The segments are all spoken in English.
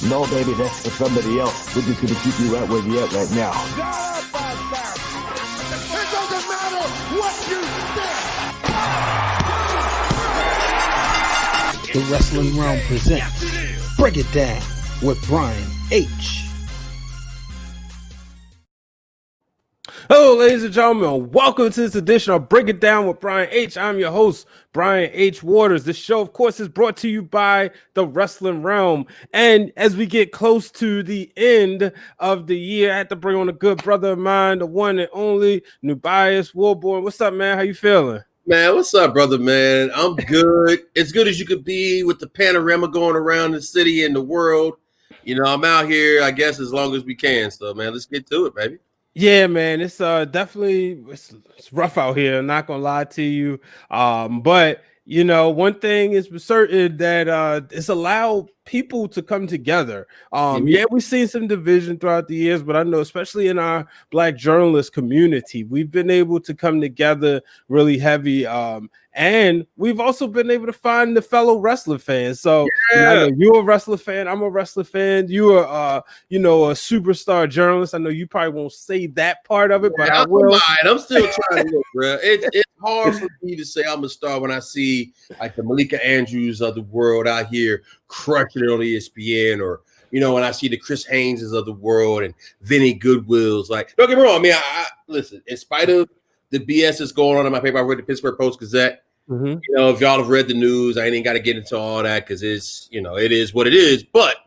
No, baby, that's for somebody else. We're just going to keep you right where you're at right now. It doesn't matter what you think. The Wrestling Wrealm presents Break It Down with Brian H. Hello, ladies and gentlemen. Welcome to this edition of Break It Down with Brian H. I'm your host, Brian H. Waters. This show, of course, is brought to you by the Wrestling Wrealm. And as we get close to the end of the year, I had to bring on a good brother of mine, the one and only Nubyjas Wilborn. What's up, man? How you feeling? Man, what's up, brother, man? I'm good. As good as you could be with the panorama going around the city and the world. You know, I'm out here, I guess, as long as we can. So, man, let's get to it, baby. Yeah, man, it's definitely it's rough out here. I'm not gonna lie to you, but you know, one thing is for certain that it's allowed people to come together. Yeah, we've seen some division throughout the years, but I know, especially in our Black journalist community, we've been able to come together really heavy. And we've also been able to find the fellow wrestler fans. So you're a wrestler fan. I'm a wrestler fan. You are, a superstar journalist. I know you probably won't say that part of it, but I will. I'm still trying to look, bro. It's hard for me to say I'm a star when I see like the Malika Andrews of the world out here crushing it on ESPN, or when I see the Chris Hayneses of the world and Vinny Goodwills. Like, don't get me wrong. I mean, I listen. In spite of the BS that's going on in my paper, I read the Pittsburgh Gazette. Mm-hmm. If y'all have read the news, I ain't got to get into all that because it's, it is what it is. But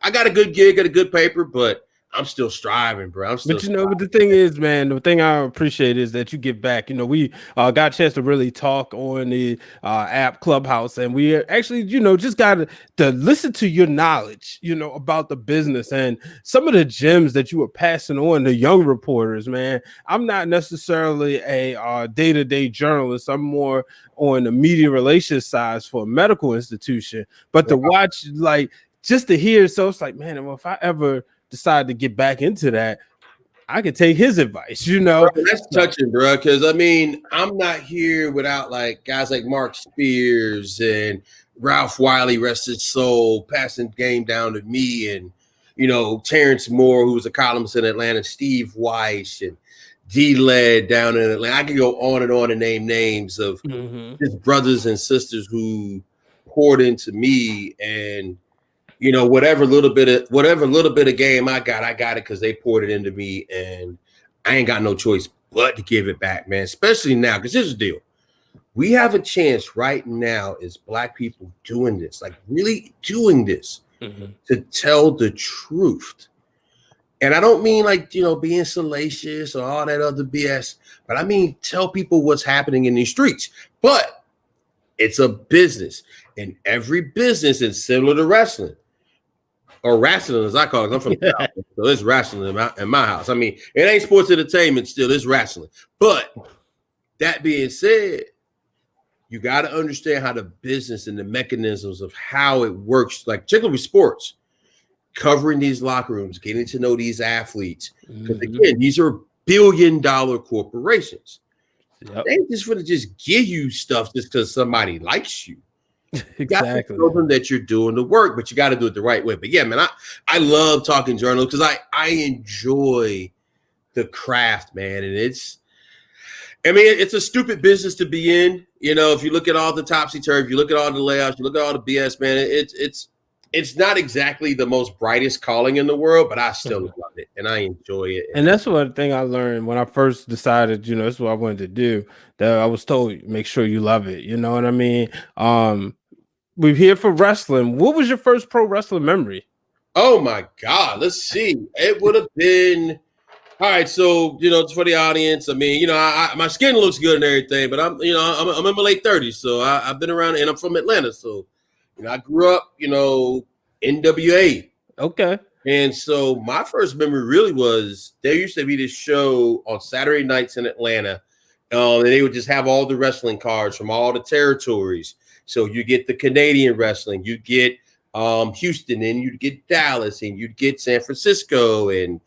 I got a good gig, got a good paper, but I'm still striving, bro. But the thing is, man, the thing I appreciate is that you give back. We got a chance to really talk on the app Clubhouse, and we actually, just got to listen to your knowledge, about the business and some of the gems that you were passing on to young reporters, man. I'm not necessarily a day-to-day journalist. I'm more on the media relations side for a medical institution, but to watch, just to hear, so it's like, man, if I ever decide to get back into that, I could take his advice, Bro, that's touching, bro, because I'm not here without guys like Mark Spears and Ralph Wiley, rest his soul, passing game down to me, and Terrence Moore, who was a columnist in Atlanta, Steve Weiss, and D-Led down in Atlanta. I could go on and name names of his brothers and sisters who poured into me, and whatever little bit of game I got it because they poured it into me, and I ain't got no choice but to give it back, man. Especially now, because here's the deal: we have a chance right now as Black people doing this, really doing this, to tell the truth. And I don't mean being salacious or all that other BS, but I mean tell people what's happening in these streets. But it's a business, and every business is similar to wrestling. Or wrestling, as I call it. I'm from the South, so it's wrestling in my house. I mean, it ain't sports entertainment still, it's wrestling. But that being said, you got to understand how the business and the mechanisms of how it works, particularly with sports, covering these locker rooms, getting to know these athletes. Because again, these are billion-dollar corporations. They ain't just going to just give you stuff just because somebody likes you. You got to show them that you're doing the work, but you got to do it the right way. But yeah, man, I love talking journalism because I enjoy the craft, man. And it's a stupid business to be in. If you look at all the topsy-turvy, you look at all the layouts, you look at all the BS, man, it's not exactly the most brightest calling in the world, but I still love it and I enjoy it. And that's one thing I learned when I first decided, that's what I wanted to do, that I was told, make sure you love it. You know what I mean? We're here for wrestling. What was your first pro wrestling memory? Oh my God. Let's see. It would have been, all right. So, it's for the audience. My skin looks good and everything, but I'm in my late 30s. So I've been around, and I'm from Atlanta. So, I grew up, NWA. Okay. And so my first memory really was, there used to be this show on Saturday nights in Atlanta. And they would just have all the wrestling cards from all the territories. So you get the Canadian wrestling, you get Houston, and you get Dallas, and you get San Francisco, and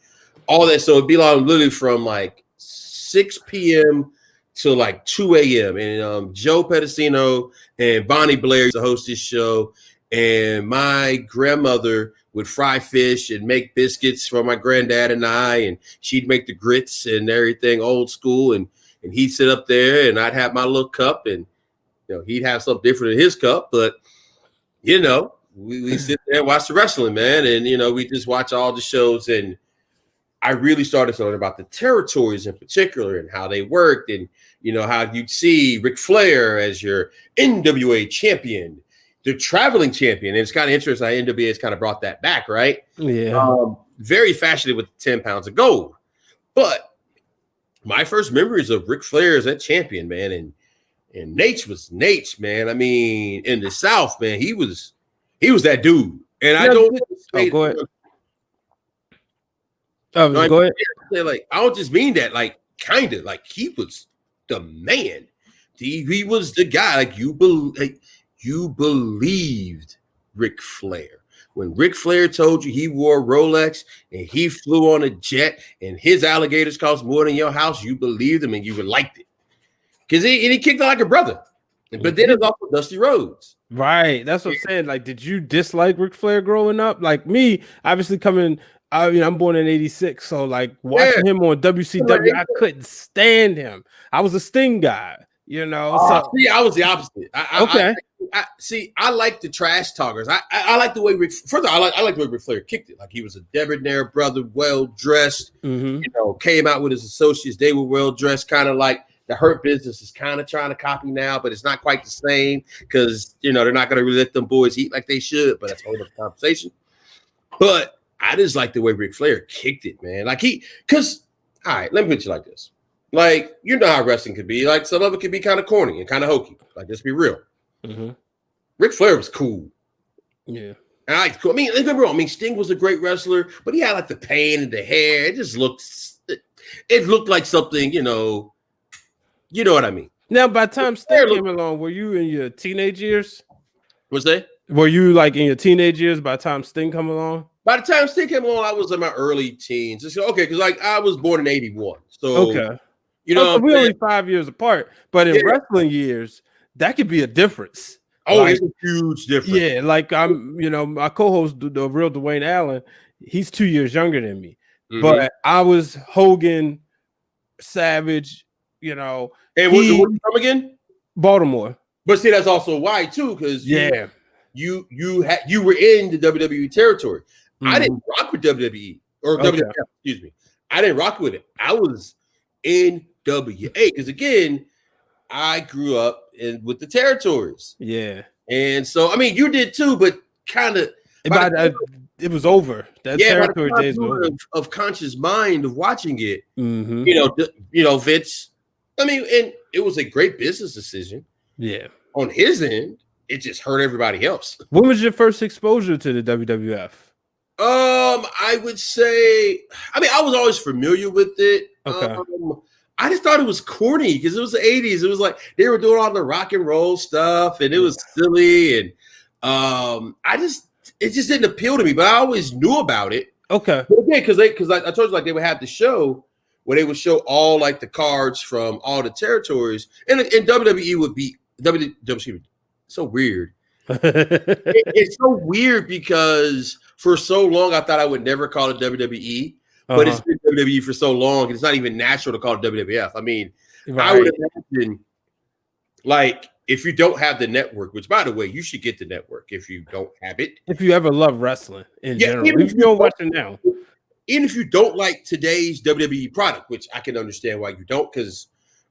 all that. So it'd be literally from 6 p.m. to 2 a.m. And Joe Pedicino and Bonnie Blair used to host this show. and my grandmother would fry fish and make biscuits for my granddad and I, and she'd make the grits and everything old school, and he'd sit up there and I'd have my little cup, and he'd have something different in his cup, but we sit there and watch the wrestling, man, and we just watch all the shows, and I really started to learn about the territories in particular and how they worked, and how you'd see Ric Flair as your NWA champion, the traveling champion. And it's kind of interesting how NWA has kind of brought that back, right? Yeah. Very fascinated with 10 pounds of gold. But my first memories of Ric Flair as that champion, man, and Nate was Nate, man. I mean, in the South, man, he was that dude. And I don't go ahead. Go ahead. Like, I don't just mean that, like, kind of like he was the man. He was the guy. Like, you believed Ric Flair. When Ric Flair told you he wore a Rolex and he flew on a jet and his alligators cost more than your house, you believed him and you liked it. Because he kicked it like a brother. But then there's also Dusty Rhodes. Right. That's what I'm saying. Like, did you dislike Ric Flair growing up? Like me, obviously I'm born in 86. So like watching him on WCW, I couldn't stand him. I was a Sting guy, See, I was the opposite. Okay. I like the trash talkers. I like the way I like the way Ric Flair kicked it. Like, he was a debonair brother, well dressed. Came out with his associates. They were well dressed, kind of like the Hurt Business is kind of trying to copy now, but it's not quite the same because they're not going to really let them boys eat like they should. But that's a whole other conversation. But I just like the way Ric Flair kicked it, man. Like, all right, let me put you like this. Like, how wrestling could be. Like, some of it could be kind of corny and kind of hokey. Like, let's be real. Ric Flair was cool. Yeah. And I liked cool. I mean, don't get me wrong. I mean, Sting was a great wrestler, but he had like the pain and the hair. It just looked like something, you know what I mean. Now, by the time Sting came along, were you in your teenage years? What's that? Were you like in your teenage years by the time Sting come along? By the time Sting came along, I was in my early teens. Okay, because like I was born in 81. So okay. We're only 5 years apart, but in wrestling years, that could be a difference. Oh, it's a huge difference. Yeah, like my co-host, the real Dwayne Allen, he's 2 years younger than me. But I was Hogan, Savage, And where you from again? Baltimore. But see, that's also why too, because you were in the WWE territory. I didn't rock with WWE or WWF, excuse me. I didn't rock with it. I was in WA because again, I grew up with the territories. Yeah. And so I mean you did too, but kind of it was over. That territory days were over. Of conscious mind of watching it. Vince. I mean, and it was a great business decision. Yeah. On his end, it just hurt everybody else. When was your first exposure to the WWF? I would say, I mean, I was always familiar with it. Okay. I just thought it was corny because it was the 80s. It was like they were doing all the rock and roll stuff and it was silly. And it just didn't appeal to me, but I always knew about it. Okay. But again, because I told you like they would have the show where they would show all like the cards from all the territories. And WWE would be WWE. So weird. It's so weird because for so long I thought I would never call it WWE, but it's been WWE for so long and it's not even natural to call it WWF. I mean, I would imagine like if you don't have the network, which by the way, you should get the network if you don't have it. If you ever love wrestling in general, if you don't watch it now. Even if you don't like today's WWE product, which I can understand why you don't, because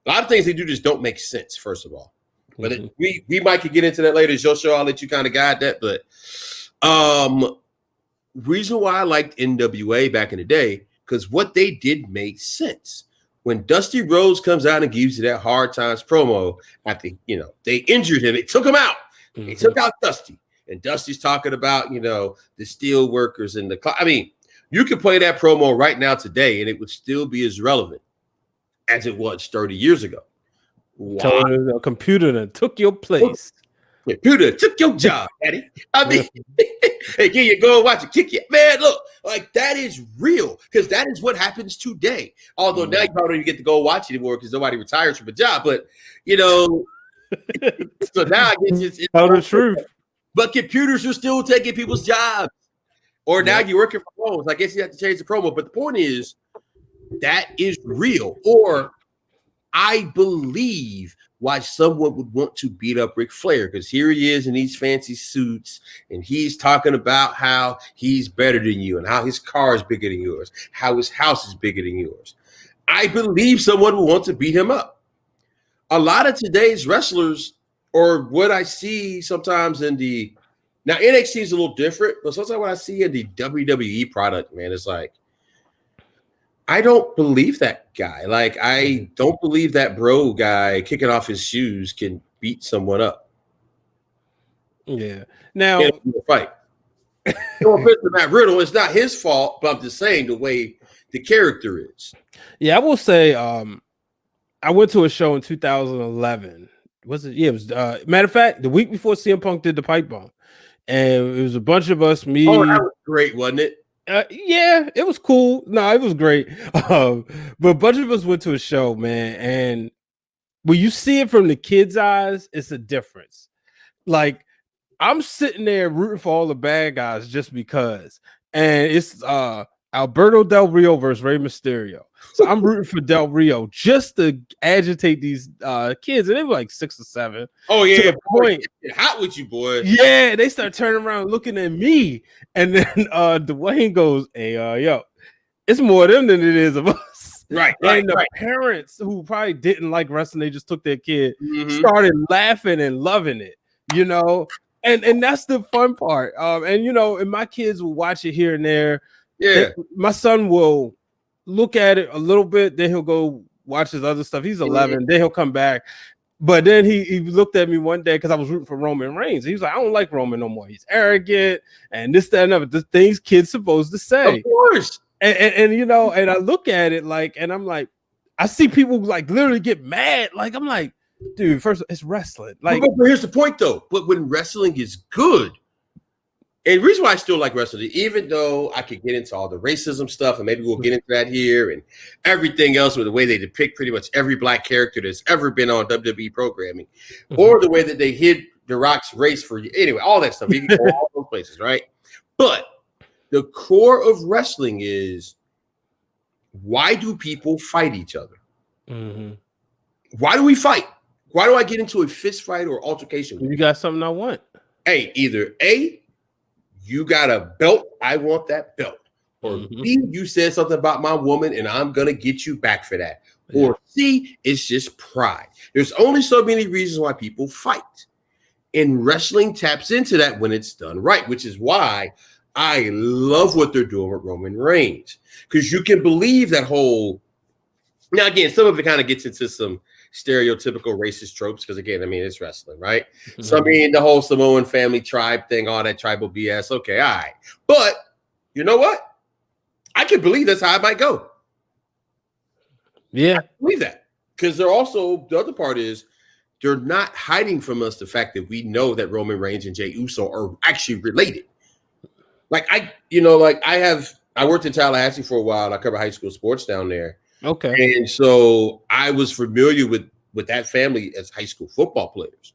a lot of things they do just don't make sense, first of all. But we might could get into that later. It's your show. I'll let you kind of guide that. But reason why I liked NWA back in the day, because what they did made sense. When Dusty Rhodes comes out and gives you that Hard Times promo after, they injured him. They took him out. They took out Dusty. And Dusty's talking about, the steel workers and I mean, you could play that promo right now today and it would still be as relevant as it was 30 years ago. Wow. A computer that took your place. Computer took your job, Daddy. I mean, hey, can you go and watch it? Kick it, man. Look, like that is real because that is what happens today. Although now you probably don't even get to go watch it anymore because nobody retires from a job. But so now I guess it's tell the truth. but computers are still taking people's jobs. Or now you're working from home. So I guess you have to change the promo. But the point is, that is real. Or I believe why someone would want to beat up Ric Flair, because here he is in these fancy suits and he's talking about how he's better than you and how his car is bigger than yours, how his house is bigger than yours. I believe someone will want to beat him up. A lot of today's wrestlers, or what I see sometimes in the, now NXT is a little different, but sometimes what I see in the WWE product, man, it's like, I don't believe that guy. Like, I don't believe that bro guy kicking off his shoes can beat someone up. Yeah. Now, in a fight. No offense to Matt Riddle, it's not his fault, but I'm just saying the way the character is. Yeah, I will say, I went to a show in 2011. Was it? Yeah, it was. Matter of fact, the week before CM Punk did the pipe bomb, and it was a bunch of us. Me. Oh, that was great, wasn't it? Yeah, it was cool. No, it was great. But a bunch of us went to a show, man, and when you see it from the kids' eyes, it's a difference. Like, I'm sitting there rooting for all the bad guys just because, and it's Alberto Del Rio versus Rey Mysterio. So I'm rooting for Del Rio just to agitate these kids, and they were like 6 or 7. Oh yeah, to the point. Hot with you, boy. Yeah, they start turning around looking at me, and then Dwayne goes, "Hey, yo, it's more of them than it is of us." Right. And the parents who probably didn't like wrestling, they just took their kid, started laughing and loving it, you know. And that's the fun part. And you know, and my kids will watch it here and there. Yeah, my son will look at it a little bit, then he'll go watch his other stuff. He's 11, then he'll come back. But then he looked at me one day because I was rooting for Roman Reigns. He was like, I don't like Roman no more. He's arrogant and this, that, and other. The things kids supposed to say. Of course. And you know, and I look at it like, and I'm like, I see people like literally get mad. Like, I'm like, dude, first it's wrestling. Like, but here's the point though. But when wrestling is good, and the reason why I still like wrestling, even though I could get into all the racism stuff, and maybe we'll get into that here, and everything else with the way they depict pretty much every black character that's ever been on WWE programming, or the way that they hid The Rock's race for you. Anyway, all that stuff. You can go all those places, right? But the core of wrestling is, why do people fight each other? Why do we fight? Why do I get into a fist fight or altercation? You got something I want. Hey, either A, you got a belt, I want that belt. Or B, you said something about my woman and I'm going to get you back for that. Yeah. Or C, it's just pride. There's only so many reasons why people fight. And wrestling taps into that when it's done right, which is why I love what they're doing with Roman Reigns. Because you can believe that whole, now again, some of it kind of gets into some stereotypical racist tropes, because again, I mean, it's wrestling, right? So I mean, the whole Samoan family tribe thing, all that tribal BS. Okay, all right. But you know what? I can believe that's how it might go. Yeah. I believe that. Because they're also, the other part is, they're not hiding from us the fact that we know that Roman Reigns and Jey Uso are actually related. Like I worked in Tallahassee for a while. I covered high school sports down there. Okay. And so I was familiar with that family as high school football players.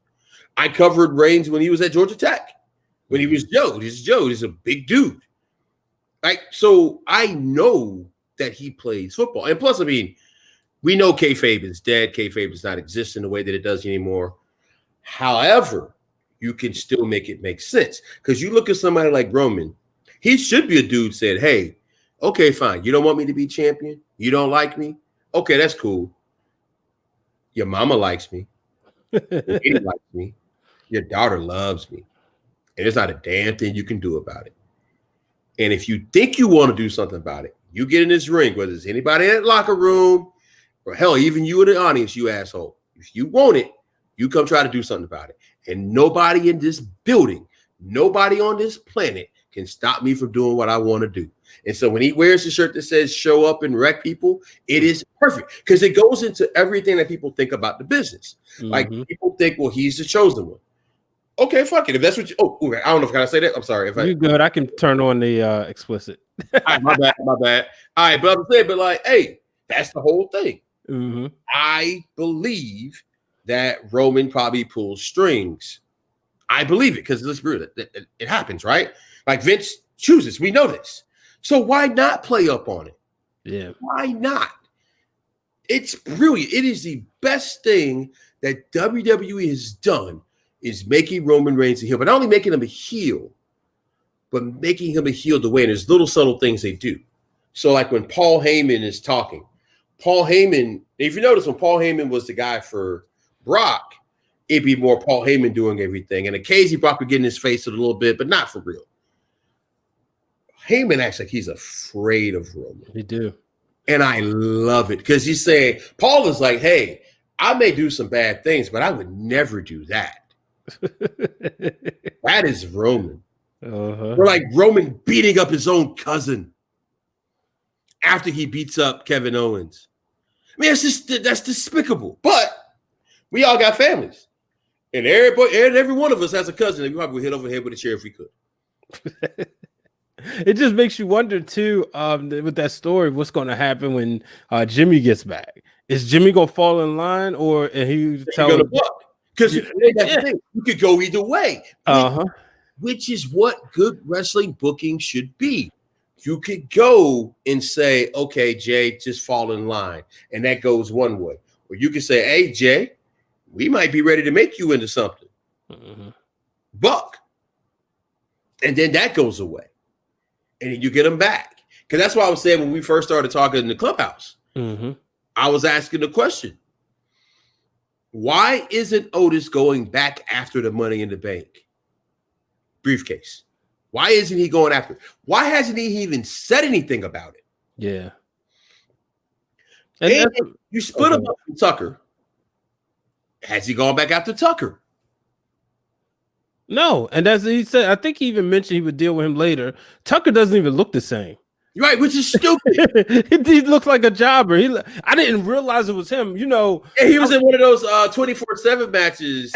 I covered Reigns when he was at Georgia Tech. When he was Joe. He's a big dude. Like, so I know that he plays football. And plus, I mean, we know kayfabe is dead. Kayfabe does not exist in the way that it does anymore. However, you can still make it make sense. Because you look at somebody like Roman, he should be a dude said, hey, okay, fine. You don't want me to be champion? You don't like me? Okay, that's cool. Your mama likes me. Your lady likes me. Your daughter loves me. And there's not a damn thing you can do about it. And if you think you want to do something about it, you get in this ring, whether it's anybody in that locker room, or hell, even you in the audience, you asshole. If you want it, you come try to do something about it. And nobody in this building, nobody on this planet can stop me from doing what I want to do. And so when he wears a shirt that says show up and wreck people, it is perfect because it goes into everything that people think about the business. Like people think, well, he's the chosen one. Okay, fuck it. If that's what you, I don't know if I say that. I'm sorry. If you good, I can turn on the explicit. All right, my bad. All right, but I'm saying, but like, hey, that's the whole thing. I believe that Roman probably pulls strings. I believe it because let's be real, it happens, right? Like Vince chooses. We know this. So why not play up on it? Yeah. Why not? It's brilliant. It is the best thing that WWE has done is making Roman Reigns a heel, but not only making him a heel, but making him a heel the way. And there's little subtle things they do. So like when Paul Heyman is talking, Paul Heyman, if you notice when Paul Heyman was the guy for Brock, it'd be more Paul Heyman doing everything. And occasionally Brock would get in his face a little bit, but not for real. Heyman acts like he's afraid of Roman. He do. And I love it because he's saying, Paul is like, hey, I may do some bad things, but I would never do that. That is Roman. We're like Roman beating up his own cousin after he beats up Kevin Owens. I mean, that's despicable. But we all got families. And every one of us has a cousin that we probably would hit over the head with a chair if we could. It just makes you wonder too, with that story, what's going to happen when Jimmy gets back? Is Jimmy going to fall in line, or he tell him? Because that's the thing. You could go either way. Which is what good wrestling booking should be. You could go and say, okay, Jay, just fall in line. And that goes one way. Or you could say, hey, Jay, we might be ready to make you into something. Buck. And then that goes away. And then you get them back. Because that's why I was saying when we first started talking in the clubhouse, I was asking the question, why isn't Otis going back after the Money in the Bank briefcase? Why isn't he going after it? Why hasn't he even said anything about it? Yeah. And you split him up from Tucker. Has he gone back after Tucker? No, and as he said, I think he even mentioned he would deal with him later. Tucker doesn't even look the same. Right, which is stupid. He looks like a jobber. I didn't realize it was him. You know, and he was in one of those 24/7 matches.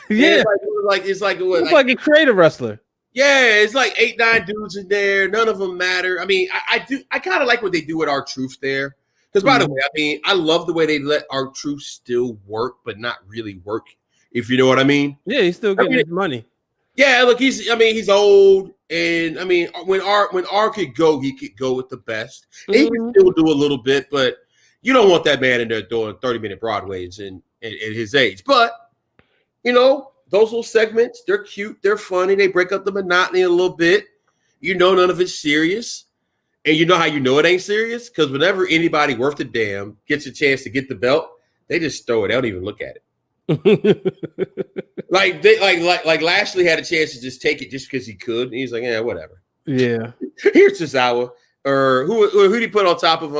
Yeah, it's like a creative wrestler. Yeah, it's like 8-9 dudes in there. None of them matter. I mean, I kind of like what they do with R-Truth there. Because by the way, I mean, I love the way they let R-Truth still work, but not really work. If you know what I mean. Yeah, he's still getting his money. Yeah, look, he's old, and I mean, when R could go, he could go with the best. He can still do a little bit, but you don't want that man in there doing 30-minute Broadways and at his age. But you know, those little segments, they're cute, they're funny, they break up the monotony a little bit. You know, none of it's serious, and you know how you know it ain't serious because whenever anybody worth a damn gets a chance to get the belt, they just throw it. They don't even look at it. like Lashley had a chance to just take it just because he could, and he's like, yeah, whatever. Yeah. Here's Tozawa, or who did he put on top of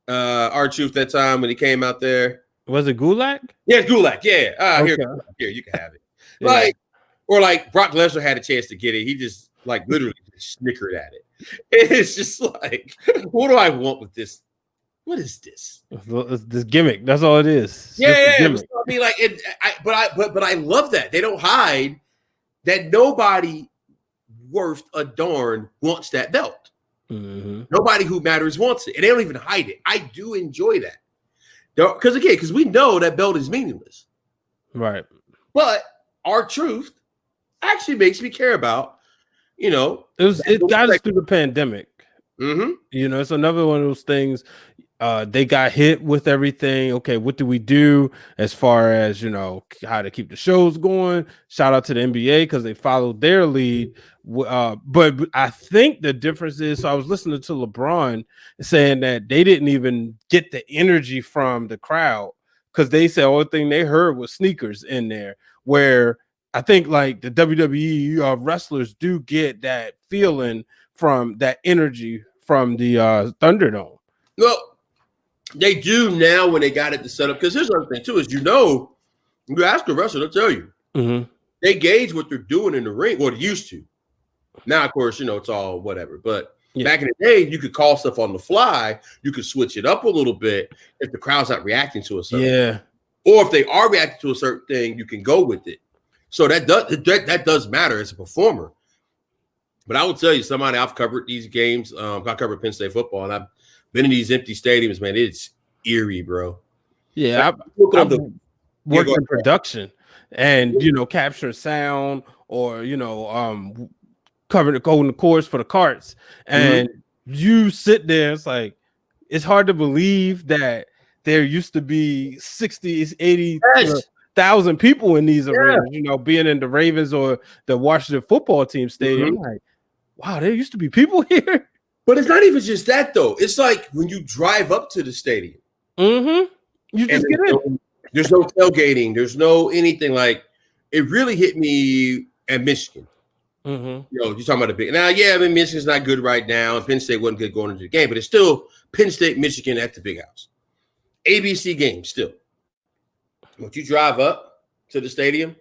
R-Truth that time when he came out there? Was it Gulak? Yeah, Gulak. Yeah. Okay. Here, you can have it. Yeah. Like Brock Lesnar had a chance to get it. He just like literally just snickered at it. It's just like, what do I want with this? What is this? This gimmick. That's all it is. Yeah. I mean, like, but I love that they don't hide that nobody worth a darn wants that belt. Nobody who matters wants it, and they don't even hide it. I do enjoy that because we know that belt is meaningless, right? But R-Truth actually makes me care about. You know, it got us through the pandemic. You know, it's another one of those things. They got hit with everything. Okay, what do we do as far as, you know, how to keep the shows going? Shout out to the NBA because they followed their lead. But I think the difference is, so I was listening to LeBron saying that they didn't even get the energy from the crowd because they said the only thing they heard was sneakers in there, where I think like the WWE wrestlers do get that feeling from that energy from the Thunderdome. Well, they do now when they got it to set up. Because here's the other thing too: is you ask a wrestler, they'll tell you. They gauge what they're doing in the ring. Well, they used to. Now, of course, you know it's all whatever. But back in the day, you could call stuff on the fly. You could switch it up a little bit if the crowd's not reacting to a certain thing. Or if they are reacting to a certain thing, you can go with it. So that does matter as a performer. But I will tell you, somebody I've covered these games. I covered Penn State football, and I've been in these empty stadiums, man. It's eerie, bro. Yeah, I've worked in production, and capturing sound or covering the golden course for the carts, and you sit there. It's like it's hard to believe that there used to be 60, 80,000 people in these arenas. Being in the Ravens or the Washington football team stadium. Like, wow, there used to be people here. But it's not even just that though. It's like when you drive up to the stadium, you just get in. There's no tailgating. There's no anything. Like, it really hit me at Michigan. You're talking about the big. Now, yeah, Michigan's not good right now, and Penn State wasn't good going into the game, but it's still Penn State, Michigan at the Big House. ABC game still. When you drive up to the stadium,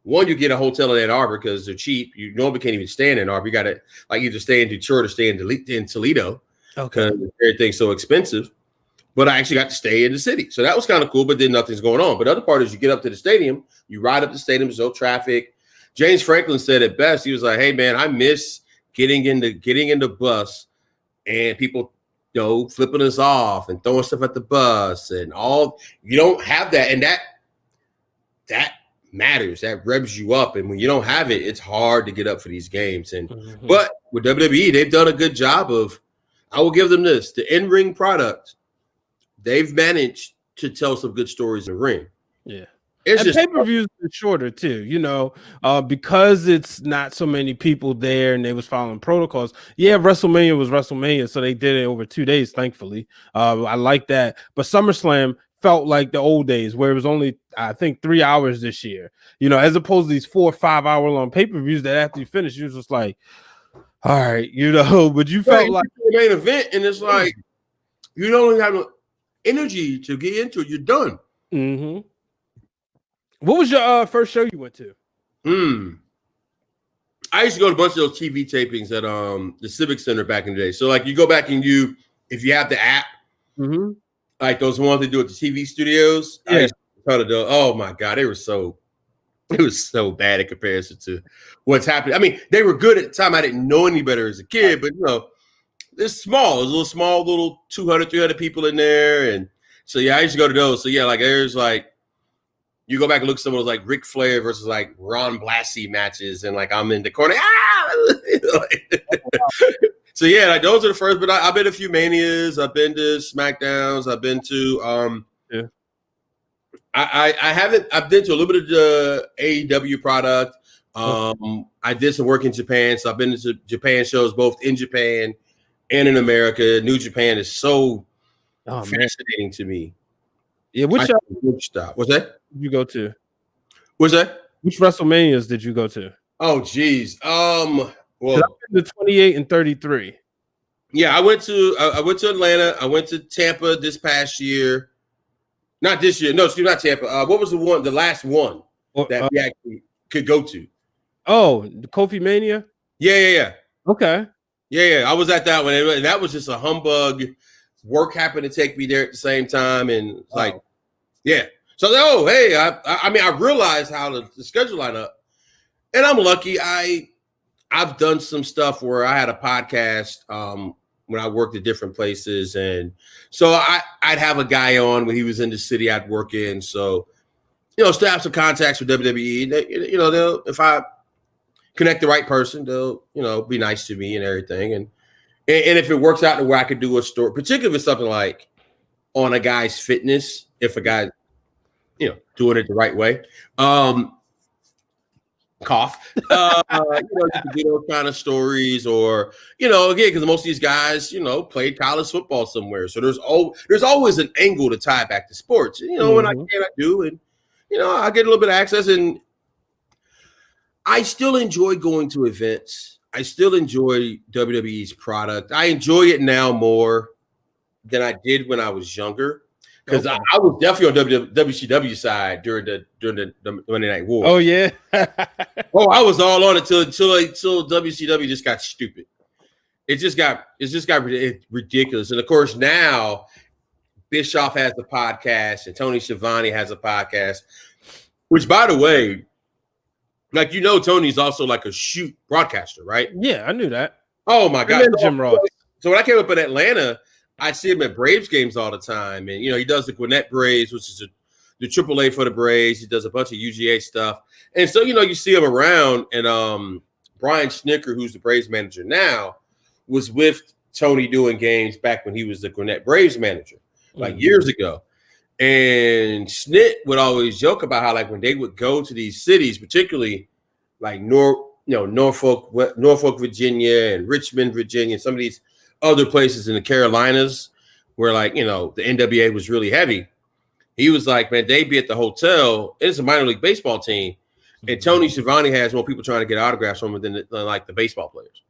one, you get a hotel in Ann Arbor because they're cheap. You normally can't even stay in Ann Arbor. You got to either stay in Detroit or stay in Toledo because everything's so expensive. But I actually got to stay in the city. So that was kind of cool, but then nothing's going on. But the other part is you get up to the stadium, you ride up the stadium, there's no traffic. James Franklin said it best. He was like, hey, man, I miss getting in the bus and people, flipping us off and throwing stuff at the bus and all. You don't have that. And that matters. That revs you up. And when you don't have it, it's hard to get up for these games. And but with WWE, they've done a good job of, I will give them this, the in-ring product. They've managed to tell some good stories in the ring. Yeah. And pay-per-views are shorter too, because it's not so many people there and they was following protocols. Yeah, WrestleMania was WrestleMania, so they did it over 2 days, thankfully. I like that. But SummerSlam felt like the old days where it was only, I think, 3 hours this year, as opposed to these 4 or 5 hour long pay-per-views that after you finish, you was just like, all right, but you felt like the main event, and it's like you don't have no energy to get into it. You're done. What was your first show you went to? I used to go to a bunch of those TV tapings at the Civic Center back in the day. So like you go back and if you have the app, like those ones they do at the TV studios, I used to try to do. Oh my God, it was so bad in comparison to what's happening. I mean, they were good at the time. I didn't know any better as a kid, but it's small. There's a little 200, 300 people in there, and so I used to go to those. So like there's like. You go back and look at some of those like Ric Flair versus like Ron Blassie matches, and like I'm in the corner. So like those are the first. But I've been to a few Manias. I've been to SmackDowns. I've been to I haven't. I've been to a little bit of the AEW product. I did some work in Japan, so I've been to Japan shows both in Japan and in America. New Japan is so fascinating to me. Yeah, which stop? What's that? Did you go to? What's that? Which WrestleManias did you go to? Oh, geez. Well, the 28 and 33. Yeah, I went to Atlanta. I went to Tampa this past year. Not this year. No, excuse me, not Tampa. What was the last one that we actually could go to? Oh, the Kofi Mania? Yeah. Okay. Yeah. I was at that one. And that was just a humbug. Work happened to take me there at the same time, and yeah. So hey, I realized how the schedule line up, and I'm lucky. I've done some stuff where I had a podcast when I worked at different places, and so I'd have a guy on when he was in the city I'd work in. So still have some contacts with WWE. They'll if I connect the right person, they'll be nice to me and everything, and if it works out to where I could do a story, particularly with something like on a guy's fitness, if a guy, doing it the right way, cough, you can do those kind of stories, or again, because most of these guys, played college football somewhere, so there's always an angle to tie back to sports. When I can, I do, and I get a little bit of access, and I still enjoy going to events. I still enjoy WWE's product. I enjoy it now more than I did when I was younger, because I was definitely on WCW side during the Monday Night War. Oh yeah. I was all on it until WCW just got stupid. It just got ridiculous. And of course now Bischoff has the podcast and Tony Schiavone has a podcast, which, by the way, like, Tony's also like a shoot broadcaster, right? Yeah, I knew that. Oh my God. Jim Ross. So when I came up in Atlanta, I see him at Braves games all the time. And, he does the Gwinnett Braves, which is the AAA for the Braves. He does a bunch of UGA stuff. And so, you see him around. And Brian Snicker, who's the Braves manager now, was with Tony doing games back when he was the Gwinnett Braves manager, like years ago. And Snit would always joke about how, like, when they would go to these cities, particularly like Norfolk, Virginia, and Richmond, Virginia, some of these other places in the Carolinas where, like, the NWA was really heavy. He was like, man, they'd be at the hotel. It's a minor league baseball team. And Tony Schiavone has more people trying to get autographs from him than the baseball players.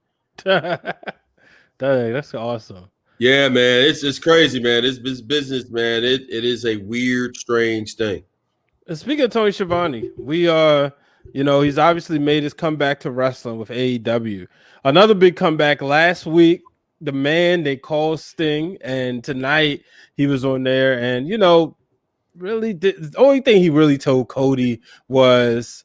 That's awesome. Yeah, man. It's crazy, man. It's business, man. It is a weird, strange thing. And speaking of Tony Schiavone, we he's obviously made his comeback to wrestling with AEW. Another big comeback last week. The man they call Sting, and tonight he was on there, and really the only thing he really told Cody was,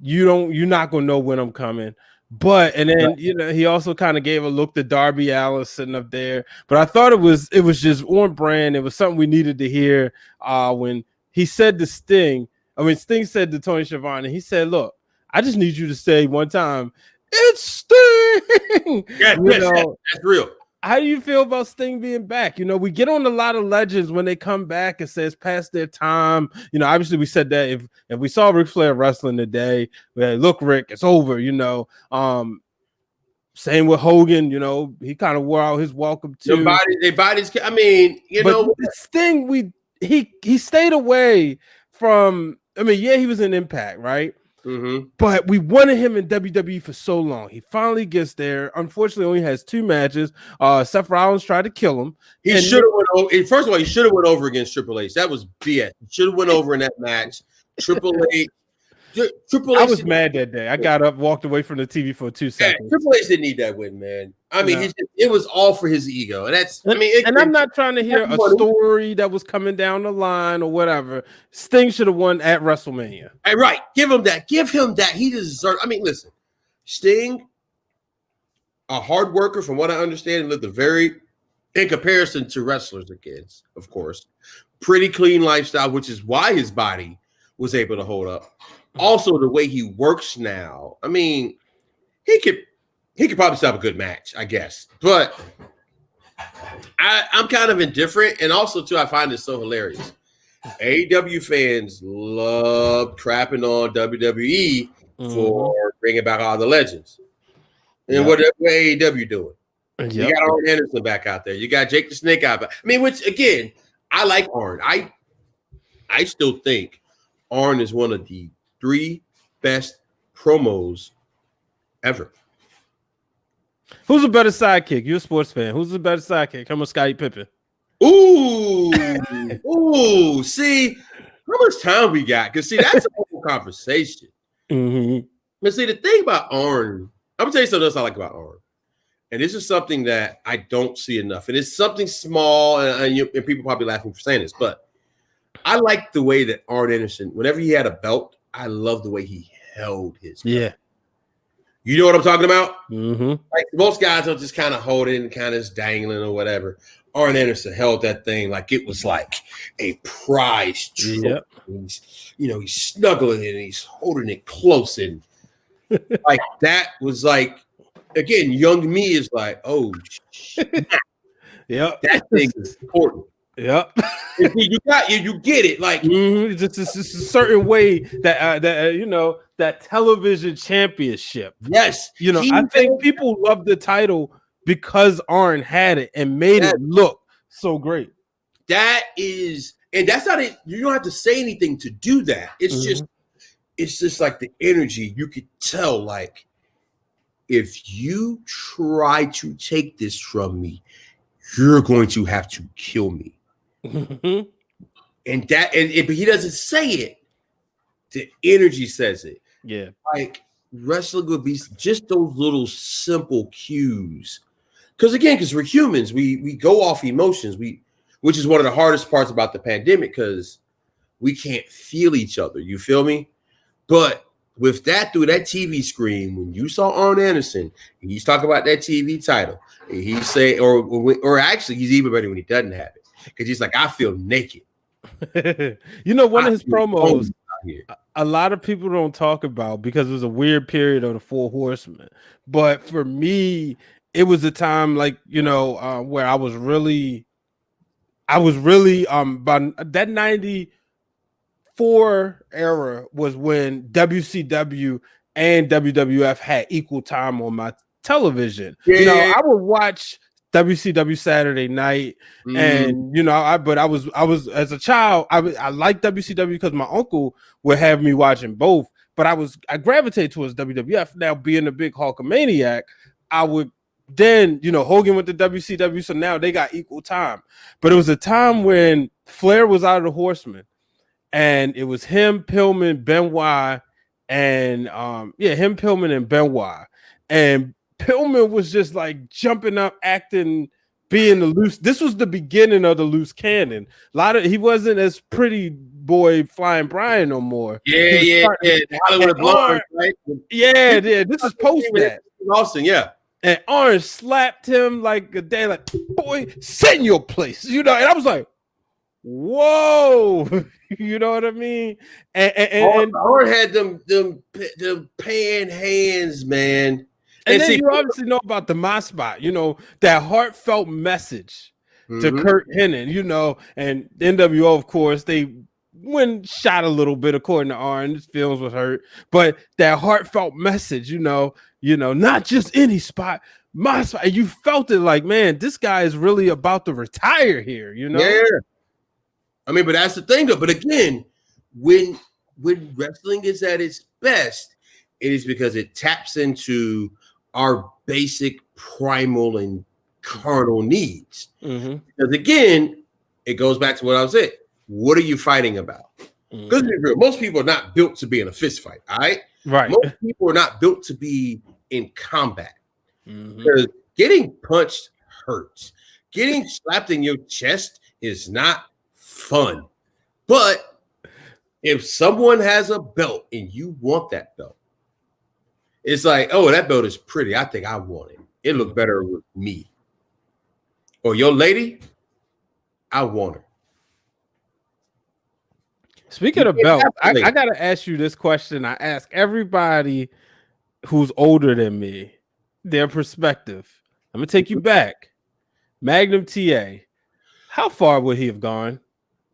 you're not gonna know when I'm coming. But and then he also kind of gave a look to Darby Allin sitting up there. But I thought it was just on brand. It was something we needed to hear when he said to Sting. I mean, Sting said to Tony Schiavone, he said, "Look, I just need you to say one time, it's Sting." Yes, that's real. How do you feel about Sting being back? We get on a lot of legends when they come back and says past their time. Obviously we said that if we saw Ric Flair wrestling today, look, Rick, it's over. Same with Hogan. He kind of wore out his welcome too. Their bodies. I mean, Sting, he stayed away from. I mean, yeah, he was in Impact, right? Mm-hmm. But we wanted him in WWE for so long. He finally gets there. Unfortunately, only has 2 matches. Seth Rollins tried to kill him. He should have went over. First of all, he should have went over against Triple H. That was BS. He should have went over in that match. Triple H. I was mad that day. I got up, walked away from the TV for 2 seconds. Triple H didn't need that win, man. I mean, it was all for his ego, and that's. I'm not trying to hear a story that was coming down the line or whatever. Sting should have won at WrestleMania. Hey, right. Give him that. He deserves. I mean, listen, Sting, a hard worker, from what I understand, lived in comparison to wrestlers against, of course, pretty clean lifestyle, which is why his body was able to hold up. Also, the way he works now, I mean, he could probably stop a good match, I guess. But I'm kind of indifferent, and also too, I find it so hilarious. AEW fans love crapping on WWE for bringing back all the legends. And what AEW doing? Yep. You got Arn Anderson back out there. You got Jake the Snake out back. I mean, which again, I like Arn. I still think Arn is one of the 3 best promos ever. Who's a better sidekick? You're a sports fan. Who's a better sidekick? Him or Scottie Pippen? Ooh. See, how much time we got? Because, see, that's a whole conversation. Mm-hmm. But see, the thing about Arn, I'm going to tell you something else I like about Arn. And this is something that I don't see enough. And it's something small, and people probably laughing for saying this, but I like the way that Arn Anderson, whenever he had a belt, I love the way he held his belt. Yeah. You know what I'm talking about? Mm-hmm. Like most guys will just kind of hold it and kind of just dangling or whatever. Arn Anderson held that thing like it was like a prize trophy. Yep. He's snuggling it and he's holding it close. And like that was like, again, young me is like, oh, shit. Yep. That thing is important. Yep. You get it. Like it's a certain way that that television championship. Yes. I think people love the title because Arn had it and made it look so great. That is, and that's not it. You don't have to say anything to do that. It's just like the energy. You could tell, like, if you try to take this from me, you're going to have to kill me. Mm-hmm. But he doesn't say it. The energy says it. Yeah. Like wrestling would be just those little simple cues. Because we're humans, we go off emotions. Which is one of the hardest parts about the pandemic, because we can't feel each other. You feel me? But with that, through that TV screen, when you saw Arn Anderson, and he's talking about that TV title, and he say, or actually, he's even better when he doesn't have it, because he's like, I feel naked. You know, one of his promos, here. a lot of people don't talk about because it was a weird period of the Four Horsemen. But for me, it was a time like, you know, where I was really by that 94 era was when WCW and WWF had equal time on my television. Yeah. You know, I would watch WCW Saturday night, and you know, I was as a child, I liked WCW because my uncle would have me watching both, but I gravitated towards WWF. Now, being a big Hulkamaniac, I would then, you know, Hogan went to WCW, so now they got equal time. But it was a time when Flair was out of the Horsemen, and it was him, Pillman, Benoit, and him, Pillman, and Benoit, and Pillman was just like jumping up, acting, being the loose. This was the beginning of the loose cannon. He wasn't as pretty boy Flying Brian no more. Yeah. Hollywood Blonde, right? Yeah. This is post that. Austin, yeah. And Orange slapped him like a day, like, boy, sit in your place, you know. And I was like, whoa, you know what I mean? And Orange had them pan hands, man. And then you obviously know about the My Spot, you know, that heartfelt message to Kurt Hennig, you know, and NWO, of course, they shot a little bit according to Arn. His feelings was hurt, but that heartfelt message, you know, not just any spot, My Spot. And you felt it like, man, this guy is really about to retire here, you know? Yeah. I mean, but that's the thing, though. But again, when wrestling is at its best, it is because it taps into our basic primal and carnal needs. Because again, it goes back to what I was saying. What are you fighting about? Because most people are not built to be in a fist fight, all right? Right. Most people are not built to be in combat. Because getting punched hurts. Getting slapped in your chest is not fun. But if someone has a belt and you want that belt, it's like, oh, that belt is pretty. I think I want it. It looked better with me. Or your lady, I want her. Speaking of belts, I got to ask you this question. I ask everybody who's older than me their perspective. I'm going to take you back. Magnum TA, how far would he have gone?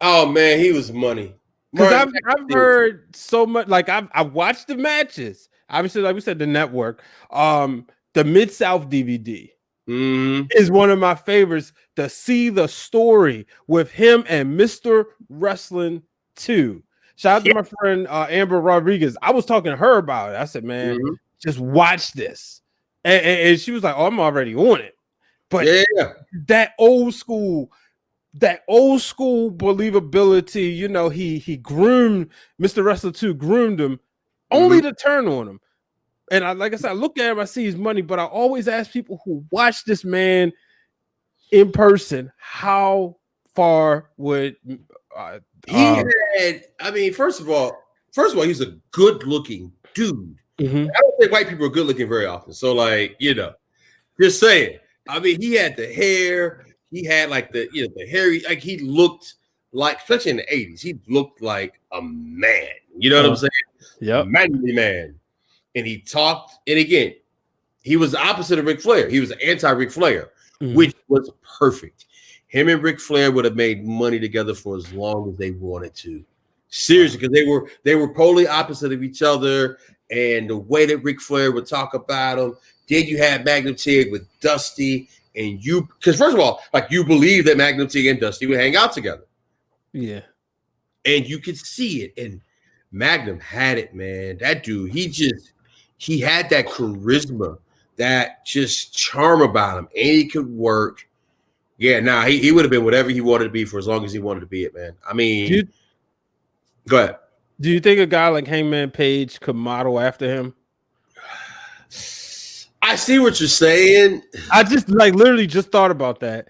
Oh, man, he was money. Because I've heard so much. Like, I've watched the matches. Obviously, like we said, the network. The Mid-South DVD is one of my favorites to see the story with him and Mr. Wrestling 2. Shout out to my friend Amber Rodriguez. I was talking to her about it. I said, man, just watch this. And she was like, oh, I'm already on it. But that old school believability, you know, he groomed Mr. Wrestler 2, groomed him only to turn on him. And like I said, I look at him, I see his money, but I always ask people who watch this man in person, how far would he had? I mean, first of all, he's a good-looking dude. I don't think white people are good-looking very often. So, like, you know, just saying. I mean, he had the hair. He had like the hairy, like he looked like, especially in the 80s, he looked like a man. You know what I'm saying? Yeah, manly man. And he talked, and again, he was the opposite of Ric Flair. He was anti-Ric Flair, which was perfect. Him and Ric Flair would have made money together for as long as they wanted to. Seriously, because they were polarly opposite of each other, and the way that Ric Flair would talk about him. Then you had Magnum TA with Dusty, and because first of all, like you believe that Magnum TA and Dusty would hang out together. Yeah. And you could see it. And Magnum had it, man. That dude, he had that charisma, that just charm about him, and he could work. Yeah, he would have been whatever he wanted to be for as long as he wanted to be it, man. I mean, go ahead. Do you think a guy like Hangman Page could model after him? I see what you're saying. I just literally just thought about that.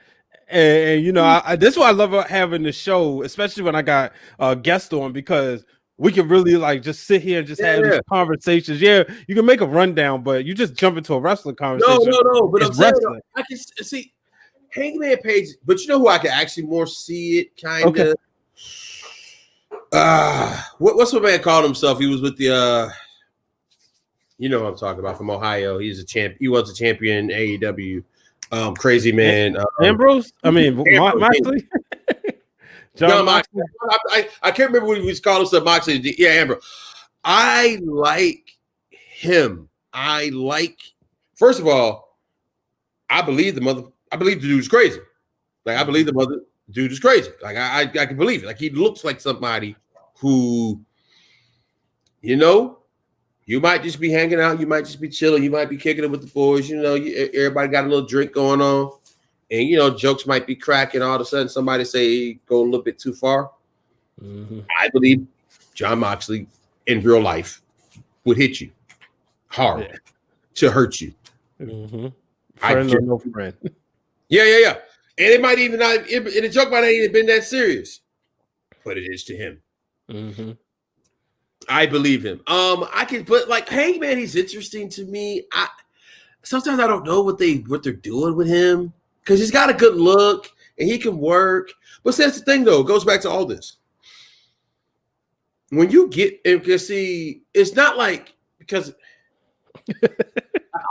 And you know, that's why I love having the show, especially when I got a guest on, because we can really like just sit here and just have these conversations. Yeah, you can make a rundown, but you just jump into a wrestling conversation. No. But I'm saying, I can see Hangman Page, but you know who I can actually more see it kind of? What's my man called himself? He was with the you know what I'm talking about, from Ohio. He's a champ. He was a champion in AEW. Crazy man. Ambrose? I mean, Ambrose, Moxley? John Moxley? I can't remember what he was calling himself. Moxley. Yeah, Ambrose. I like him. First of all, I believe the dude is crazy. Like, I believe the dude is crazy. Like, I can believe it. Like, he looks like somebody who, you know, you might just be hanging out, you might just be chilling, you might be kicking it with the boys, you know, everybody got a little drink going on, and, you know, jokes might be cracking. All of a sudden, somebody say go a little bit too far. Mm-hmm. I believe John Moxley in real life would hit you hard to hurt you. Mm-hmm. Friend or no friend. Yeah. And it might even not, and the joke might not even been that serious, but it is to him. Mm-hmm. I believe him. I can put like, hey man, he's interesting to me. Sometimes I don't know what they're doing with him, because he's got a good look and he can work. But that's the thing, though. It goes back to all this. When you get, because see, it's not like, because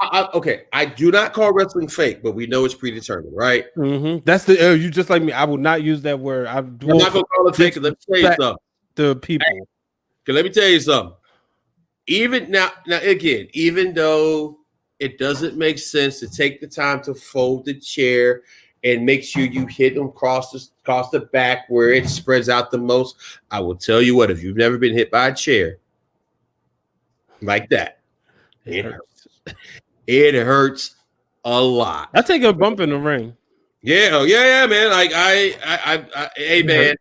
I do not call wrestling fake, but we know it's predetermined, right? Mm-hmm. That's the you just like me. I will not use that word. I'm not gonna call it fake. Let me tell you something. The people. Okay, let me tell you something. Even now again, even though it doesn't make sense to take the time to fold the chair and make sure you hit them across the back where it spreads out the most, I will tell you what, if you've never been hit by a chair like that, it hurts. It hurts a lot. I take a bump in the ring. Yeah, man. Like hey, man.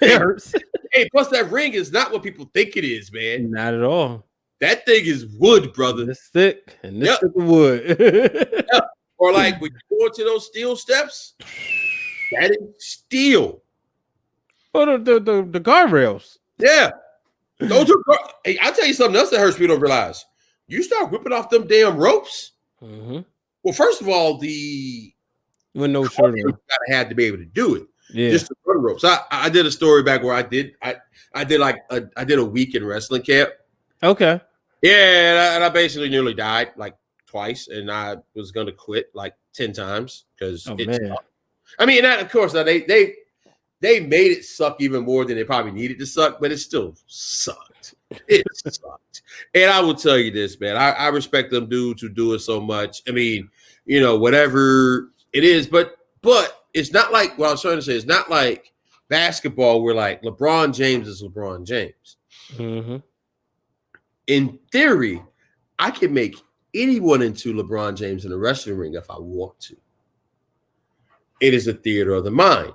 It hurts. Hey, plus that ring is not what people think it is, man. Not at all. That thing is wood, brother. It's thick, and this is wood. Yep. Or like when you go into those steel steps, that is steel. Oh, the guardrails. Yeah. Those are. Hey, I'll tell you something else that hurts people don't realize. You start whipping off them damn ropes. Mm-hmm. Well, first of all, with no shirt on, you gotta have to be able to do it. Yeah. Just to run ropes. I did a story back where I did a week in wrestling camp. Okay. Yeah, and I basically nearly died like twice, and I was gonna quit like 10 times because it's tough. I mean, that of course they made it suck even more than it probably needed to suck, but it still sucked. It sucked. And I will tell you this, man. I respect them dudes who do it so much. I mean, you know, whatever it is, but it's not like what I was trying to say. It's not like basketball where like LeBron James is LeBron James. Mm-hmm. In theory, I can make anyone into LeBron James in a wrestling ring if I want to. It is a theater of the mind.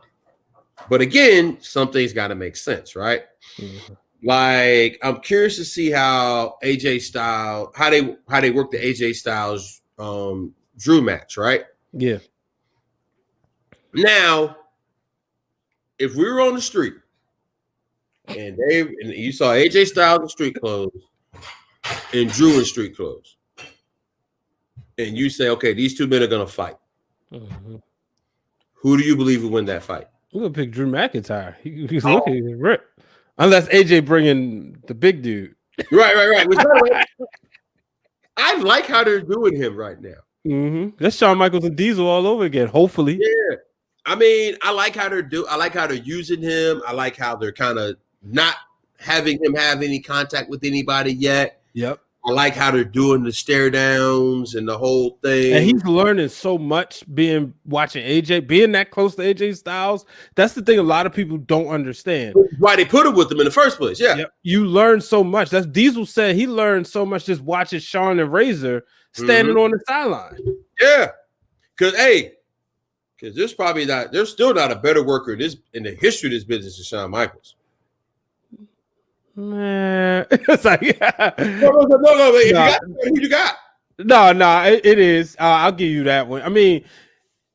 But again, something's got to make sense, right? Mm-hmm. Like, I'm curious to see how AJ Styles, how they work the AJ Styles Drew match, right? Yeah. Now, if we were on the street and you saw AJ Styles in street clothes and Drew in street clothes, and you say, okay, these two men are going to fight. Mm-hmm. Who do you believe will win that fight? I'm going to pick Drew McIntyre. He's looking ripped. Unless AJ bringing the big dude. Right. Which, by the way, I like how they're doing him right now. Mm-hmm. That's Shawn Michaels and Diesel all over again, hopefully. Yeah. I mean, I like how they're using him. I like how they're kind of not having him have any contact with anybody yet. Yep. I like how they're doing the stare downs and the whole thing. And he's learning so much watching AJ, being that close to AJ Styles. That's the thing a lot of people don't understand. Why they put him with them in the first place. Yeah. Yep. You learn so much. That's Diesel said he learned so much just watching Shawn and Razor standing on the sideline. Yeah. Because there's still not a better worker in the history of this business than Shawn Michaels. Man, it's like no. Who you got? No, it is. I'll give you that one. I mean,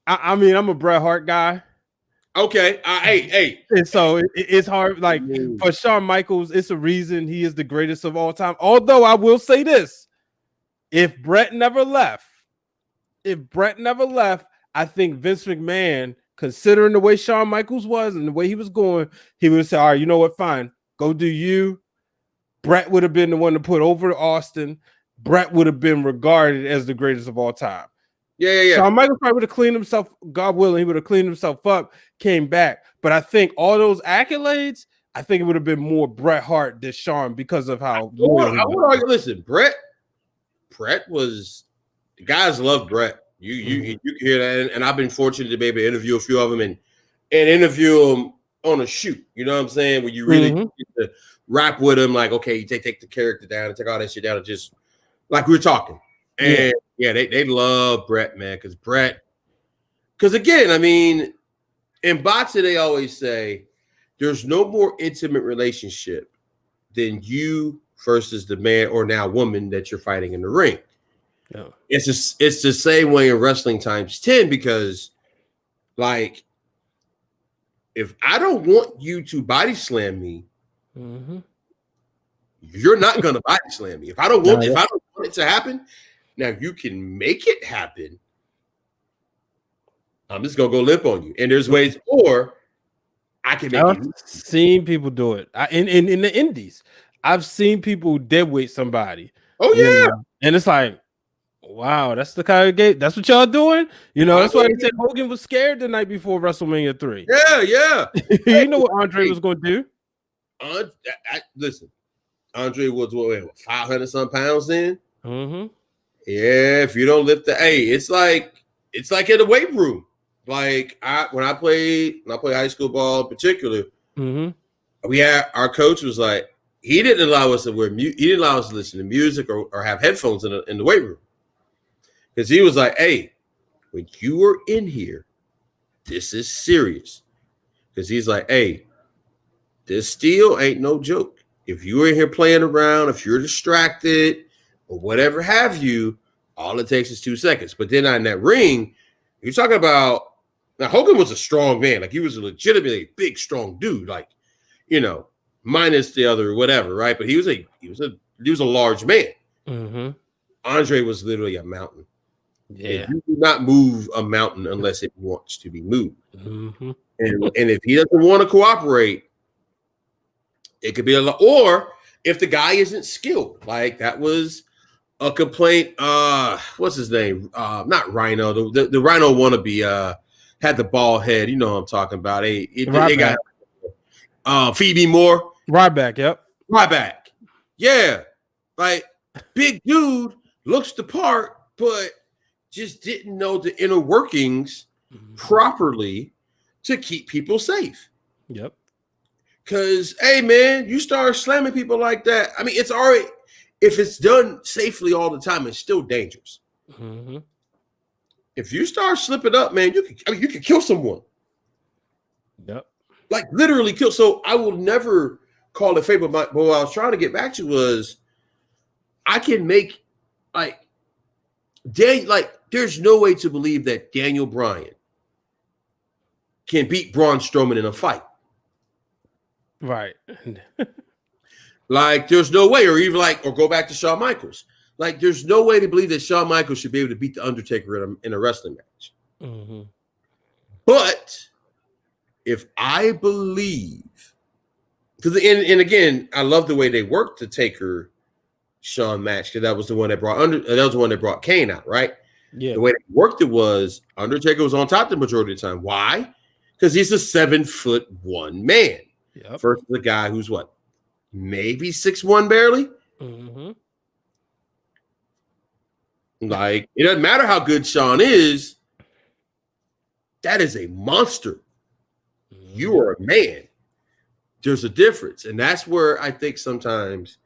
I'm a Bret Hart guy. Okay. Hey. And so it's hard. Like for Shawn Michaels, it's a reason he is the greatest of all time. Although I will say this: if Bret never left, I think Vince McMahon considering the way Shawn Michaels was and the way he was going, he would have said, all right, you know what? Fine. Go do you. Bret would have been the one to put over Austin. Bret would have been regarded as the greatest of all time. Yeah. Shawn Michaels probably would have cleaned himself, God willing, he would have cleaned himself up, came back. But I think all those accolades, I think it would have been more Bret Hart than Shawn because of how loyal he I was. would argue, listen, Bret was, the guys love Bret. You can hear that, and I've been fortunate to be able to interview a few of them and interview them on a shoot. You know what I'm saying? Where you really get to rap with them, like, okay, you take the character down and take all that shit down and just like we were talking. And they love Bret, man, because again, I mean, in boxing, they always say there's no more intimate relationship than you versus the man or now woman that you're fighting in the ring. Yeah. It's the same way in wrestling times 10, because like if I don't want you to body slam me, you're not gonna body slam me. If I don't want it to happen, now if you can make it happen, I'm just gonna go limp on you. And there's ways, or I can make it. I've seen people do it in the indies. I've seen people deadweight somebody. Oh yeah, and it's like, wow, that's the kind of game. That's what y'all doing. You know, that's why they said Hogan was scared the night before WrestleMania 3. Yeah. You know what Andre was going to do? Listen, Andre was what 500 some pounds then. Yeah, if you don't lift it's like in the weight room. Like when I played high school ball in particular, we had our coach was like, he didn't allow us to he didn't allow us to listen to music or have headphones in the weight room. Because he was like, hey, when you were in here, this is serious. Because he's like, hey, this steel ain't no joke. If you were in here playing around, if you're distracted or whatever have you, all it takes is 2 seconds. But then in that ring, you're talking about, now Hogan was a strong man. Like he was a legitimately big, strong dude. Like, you know, minus the other whatever, right? But he was a large man. Andre was literally a mountain. Yeah, you do not move a mountain unless it wants to be moved. And if he doesn't want to cooperate, it could be a lot. Or if the guy isn't skilled, like that was a complaint. What's his name? Not Rhino. The Rhino wannabe had the bald head. You know what I'm talking about. They got Phoebe Moore. Ryback. Yep. Ryback. Yeah, like big dude, looks the part, but just didn't know the inner workings properly to keep people safe. Yep. Because, hey, man, you start slamming people like that. I mean, it's already, if it's done safely all the time, it's still dangerous. If you start slipping up, man, you can kill someone. Yep. Like literally kill. So I will never call it favor. But what I was trying to get back to was I can make there's no way to believe that Daniel Bryan can beat Braun Strowman in a fight. Right. Like, there's no way, or go back to Shawn Michaels. Like, there's no way to believe that Shawn Michaels should be able to beat The Undertaker in a wrestling match. But if I believe, because and again, I love the way they worked the Taker Shawn match, because that was the one that brought Kane out, right? Yeah. The way they worked it was Undertaker was on top the majority of the time. Why? Because he's a 7'1" man. Yep. Versus the guy who's what? Maybe 6'1" barely. Like, it doesn't matter how good Shawn is. That is a monster. You are a man. There's a difference. And that's where I think sometimes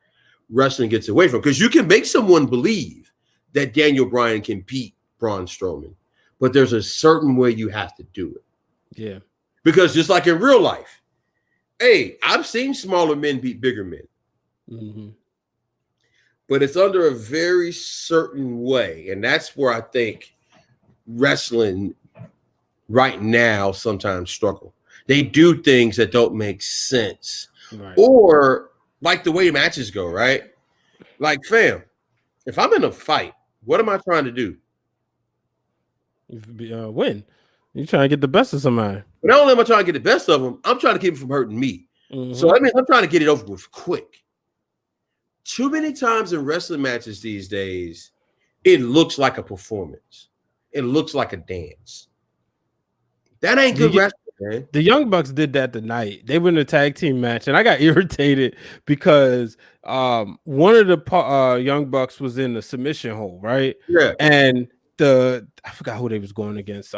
wrestling gets away from, because you can make someone believe that Daniel Bryan can beat Braun Strowman, but there's a certain way you have to do it. Yeah. Because just like in real life, hey, I've seen smaller men beat bigger men. But it's under a very certain way. And that's where I think wrestling right now sometimes struggle. They do things that don't make sense. Right. Or like the way matches go, right? Like, fam, if I'm in a fight, what am I trying to do? Win. You trying to get the best of somebody. But not only am I trying to get the best of them, I'm trying to keep him from hurting me. So that means I'm trying to get it over with quick. Too many times in wrestling matches these days, it looks like a performance. It looks like a dance. That ain't good wrestling, man. The Young Bucks did that tonight. They were in a tag team match, and I got irritated because one of the Young Bucks was in the submission hold, right? Yeah. And I forgot who they was going against.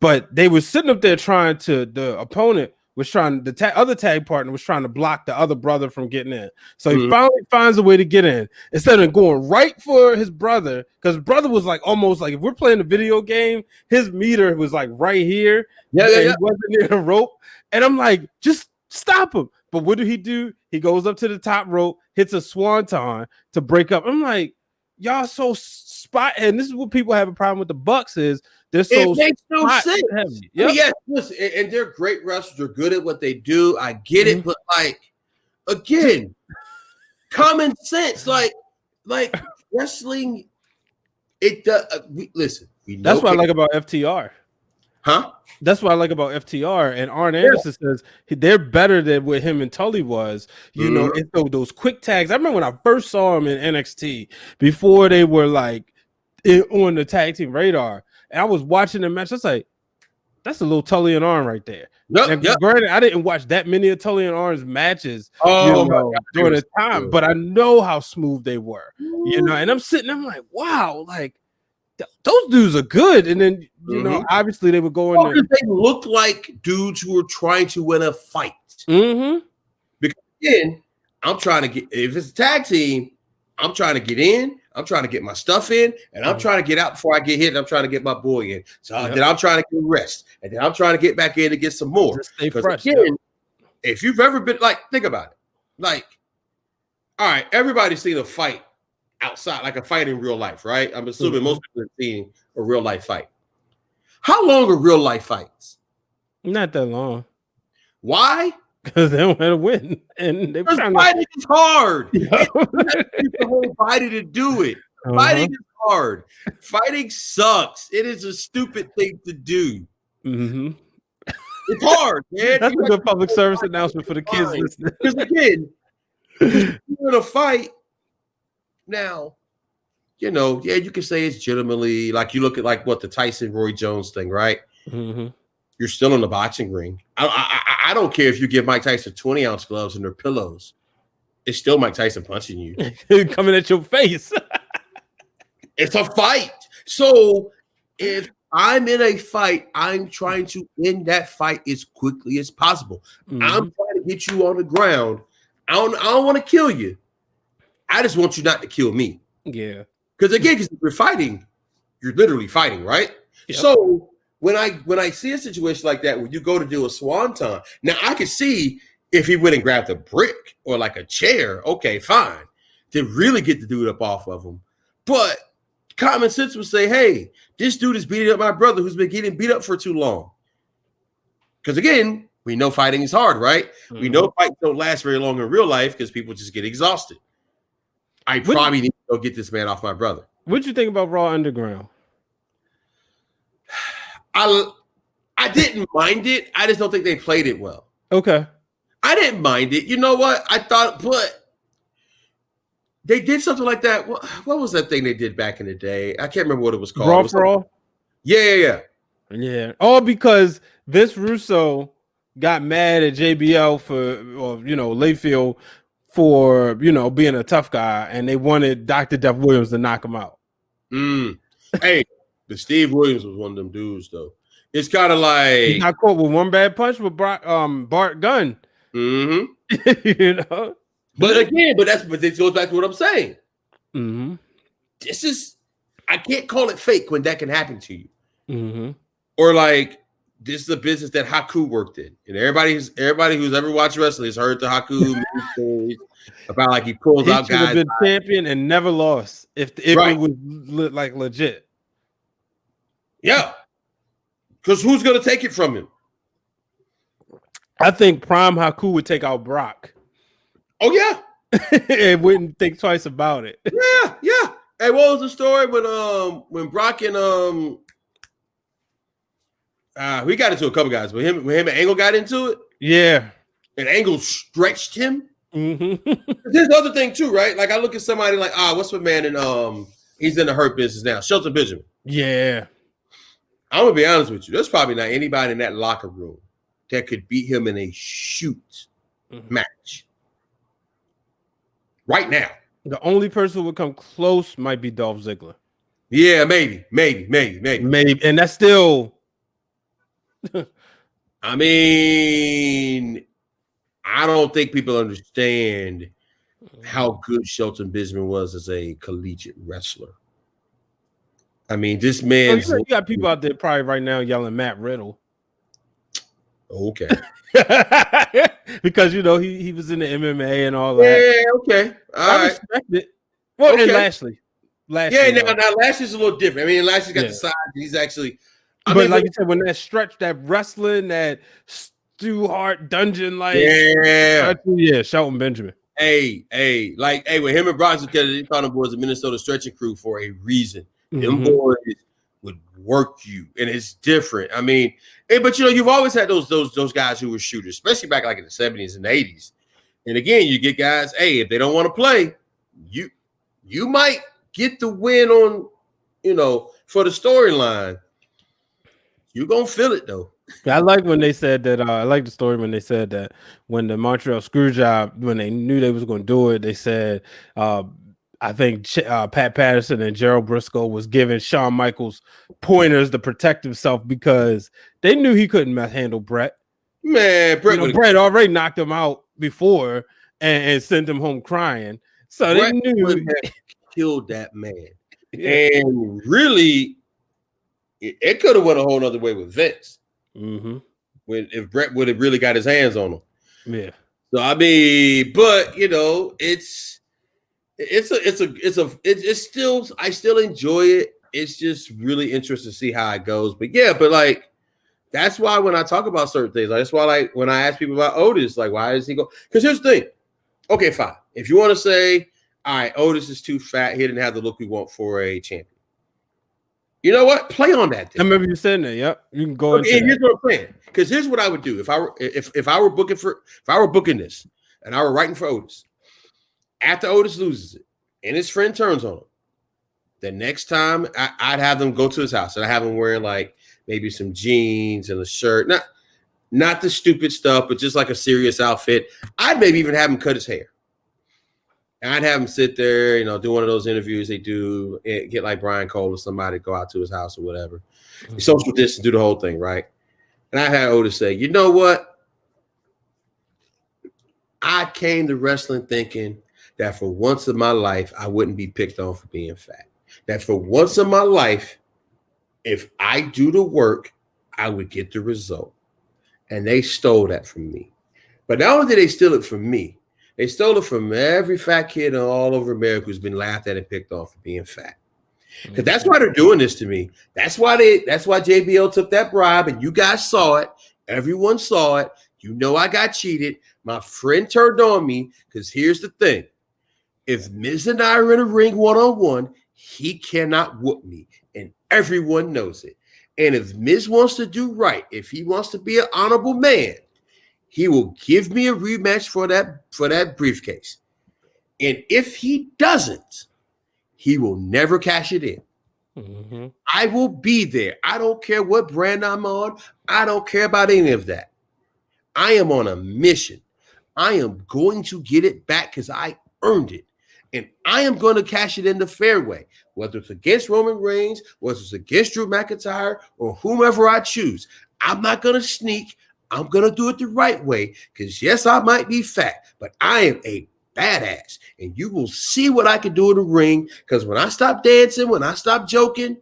But they were sitting up there the opponent was trying, other tag partner was trying to block the other brother from getting in. So he finally finds a way to get in instead of going right for his brother, because his brother was like almost like, if we're playing a video game, his meter was like right here. Yeah. He wasn't near the rope. And I'm like, just stop him. But what do? He goes up to the top rope, hits a swanton to break up. I'm like, y'all so spot, and this is what people have a problem with the Bucks is they're so. It makes no sense. Heavy. Yep. Yes, listen, and they're great wrestlers. They're good at what they do. I get it, but like again, common sense, like wrestling. It does. Listen, we know that's what I like about FTR. Huh? That's what I like about FTR. And Arn Anderson says they're better than what him and Tully was. You know, it's those quick tags. I remember when I first saw them in NXT before they were like on the tag team radar. And I was watching the match. I was like, that's a little Tully and Arn right there. Granted, I didn't watch that many of Tully and Arn's matches during the time, but I know how smooth they were. You know, and I'm like, wow, like those dudes are good. And then you know, obviously they would go in there. They look like dudes who are trying to win a fight. Because again, I'm trying to get, if it's a tag team, I'm trying to get in. I'm trying to get my stuff in, and I'm trying to get out before I get hit. And I'm trying to get my boy in. So then I'm trying to get rest, and then I'm trying to get back in to get some more. Just stay fresh. Again, if you've ever been think about it. Like, all right, everybody's seen a fight outside, like a fight in real life, right? I'm assuming most people have seen a real life fight. How long are real life fights? Not that long. Why? Because they don't have to win, and they're trying fighting is hard. It's the whole body to do it. Fighting is hard. Fighting sucks. It is a stupid thing to do. It's hard, man. That's a good public service announcement for the kids listening. Because again, you're in a fight now. You know, yeah, you can say it's legitimately like you look at like what the Tyson Roy Jones thing, right? You're still in the boxing ring. I don't care if you give Mike Tyson 20-ounce gloves and they're pillows. It's still Mike Tyson punching you. Coming at your face. It's a fight. So if I'm in a fight, I'm trying to end that fight as quickly as possible. I'm trying to get you on the ground. I don't want to kill you. I just want you not to kill me. Yeah. Because again, if you're fighting, you're literally fighting, right? Yep. So when I see a situation like that where you go to do a swanton, now I can see if he went and grabbed a brick or like a chair, okay, fine, to really get the dude up off of him. But common sense would say, hey, this dude is beating up my brother who's been getting beat up for too long. Because again, we know fighting is hard, right? We know fights don't last very long in real life because people just get exhausted. I probably need to go get this man off my brother. What'd you think about Raw Underground? I didn't mind it. I just don't think they played it well. Okay. I didn't mind it. You know what? I thought, but they did something like that. What was that thing they did back in the day? I can't remember what it was called. Raw for All? Yeah. All because Vince Russo got mad at JBL Layfield for, being a tough guy, and they wanted Dr. Death Williams to knock him out. Hey, but Steve Williams was one of them dudes, though. It's kind of like he got caught with one bad punch with Bart Gunn. But again, but this goes back to what I'm saying. This is, I can't call it fake when that can happen to you. Or like this is a business that Haku worked in, and everybody who's ever watched wrestling has heard the Haku stories about like he pulls out guys. He should have been champion and never lost if it was like legit. Yeah, because who's going to take it from him? I think Prime Haku would take out Brock. Oh yeah, and wouldn't think twice about it. Yeah. Hey, what was the story when Brock and We got into a couple guys, but him and Angle got into it. Yeah. And Angle stretched him. Mm-hmm. There's the other thing too, right? Like I look at somebody like, what's my man? And he's in the Hurt business now, Shelton Benjamin. Yeah. I'm gonna be honest with you. There's probably not anybody in that locker room that could beat him in a shoot match right now. The only person who would come close might be Dolph Ziggler. Yeah, maybe. And that's still. I mean, I don't think people understand how good Shelton Benjamin was as a collegiate wrestler. I mean, this man. You got people out there probably right now yelling Matt Riddle. Okay. Because he was in the MMA and all that. Yeah, okay. I respect it. Well, okay. And Lashley. Now Lashley's a little different. I mean, Lashley's got the size. He's actually. But like you said, when that stretch, that wrestling, that Stu Hart dungeon, Shelton Benjamin. Hey, when him and Bronson Kennedy, they called them boys the Minnesota stretching crew for a reason. Them boys would work you, and it's different. I mean, but you've always had those guys who were shooters, especially back like in the 70s and 80s. And again, you get guys, if they don't want to play, you might get the win on, for the storyline. You're gonna feel it though. I like when they said that. I like the story when they said that when the Montreal Screwjob, when they knew they was going to do it, they said, I think Pat Patterson and Gerald Briscoe was giving Shawn Michaels pointers to protect himself because they knew he couldn't handle Bret. Man, Bret already knocked him out before and sent him home crying. So Bret they knew killed that man. Yeah. And really, it could have went a whole other way with Vince. If Bret would have really got his hands on him. Yeah. So I mean, but it's still, I still enjoy it. It's just really interesting to see how it goes. But that's why when I talk about certain things, that's why when I ask people about Otis, why does he go? Because here's the thing. Okay, fine. If you want to say, all right, Otis is too fat, he didn't have the look we want for a champion. You know what? Play on that. I remember you saying that. Yep, you can go. Okay, and here's what I'm saying. Because here's what I would do if I were booking this and I were writing for Otis. After Otis loses it and his friend turns on him, the next time I'd have them go to his house and I have him wearing maybe some jeans and a shirt, not the stupid stuff, but just like a serious outfit. I'd maybe even have him cut his hair. And I'd have him sit there, do one of those interviews they do, get like Brian Cole or somebody, go out to his house or whatever. Social distance, do the whole thing, right? And I had Otis say, you know what? I came to wrestling thinking that for once in my life, I wouldn't be picked on for being fat. That for once in my life, if I do the work, I would get the result. And they stole that from me. But not only did they steal it from me, they stole it from every fat kid all over America who's been laughed at and picked on for being fat. Because that's why they're doing this to me. That's why JBL took that bribe, and you guys saw it. Everyone saw it. I got cheated. My friend turned on me because here's the thing. If Miz and I are in a ring one-on-one, he cannot whoop me, and everyone knows it. And if Miz wants to do right, if he wants to be an honorable man, he will give me a rematch for that briefcase. And if he doesn't, he will never cash it in. I will be there. I don't care what brand I'm on. I don't care about any of that. I am on a mission. I am going to get it back because I earned it. And I am going to cash it in the fair way, whether it's against Roman Reigns, whether it's against Drew McIntyre, or whomever I choose. I'm not going to sneak. I'm going to do it the right way because, yes, I might be fat, but I am a badass. And you will see what I can do in the ring because when I stop dancing, when I stop joking,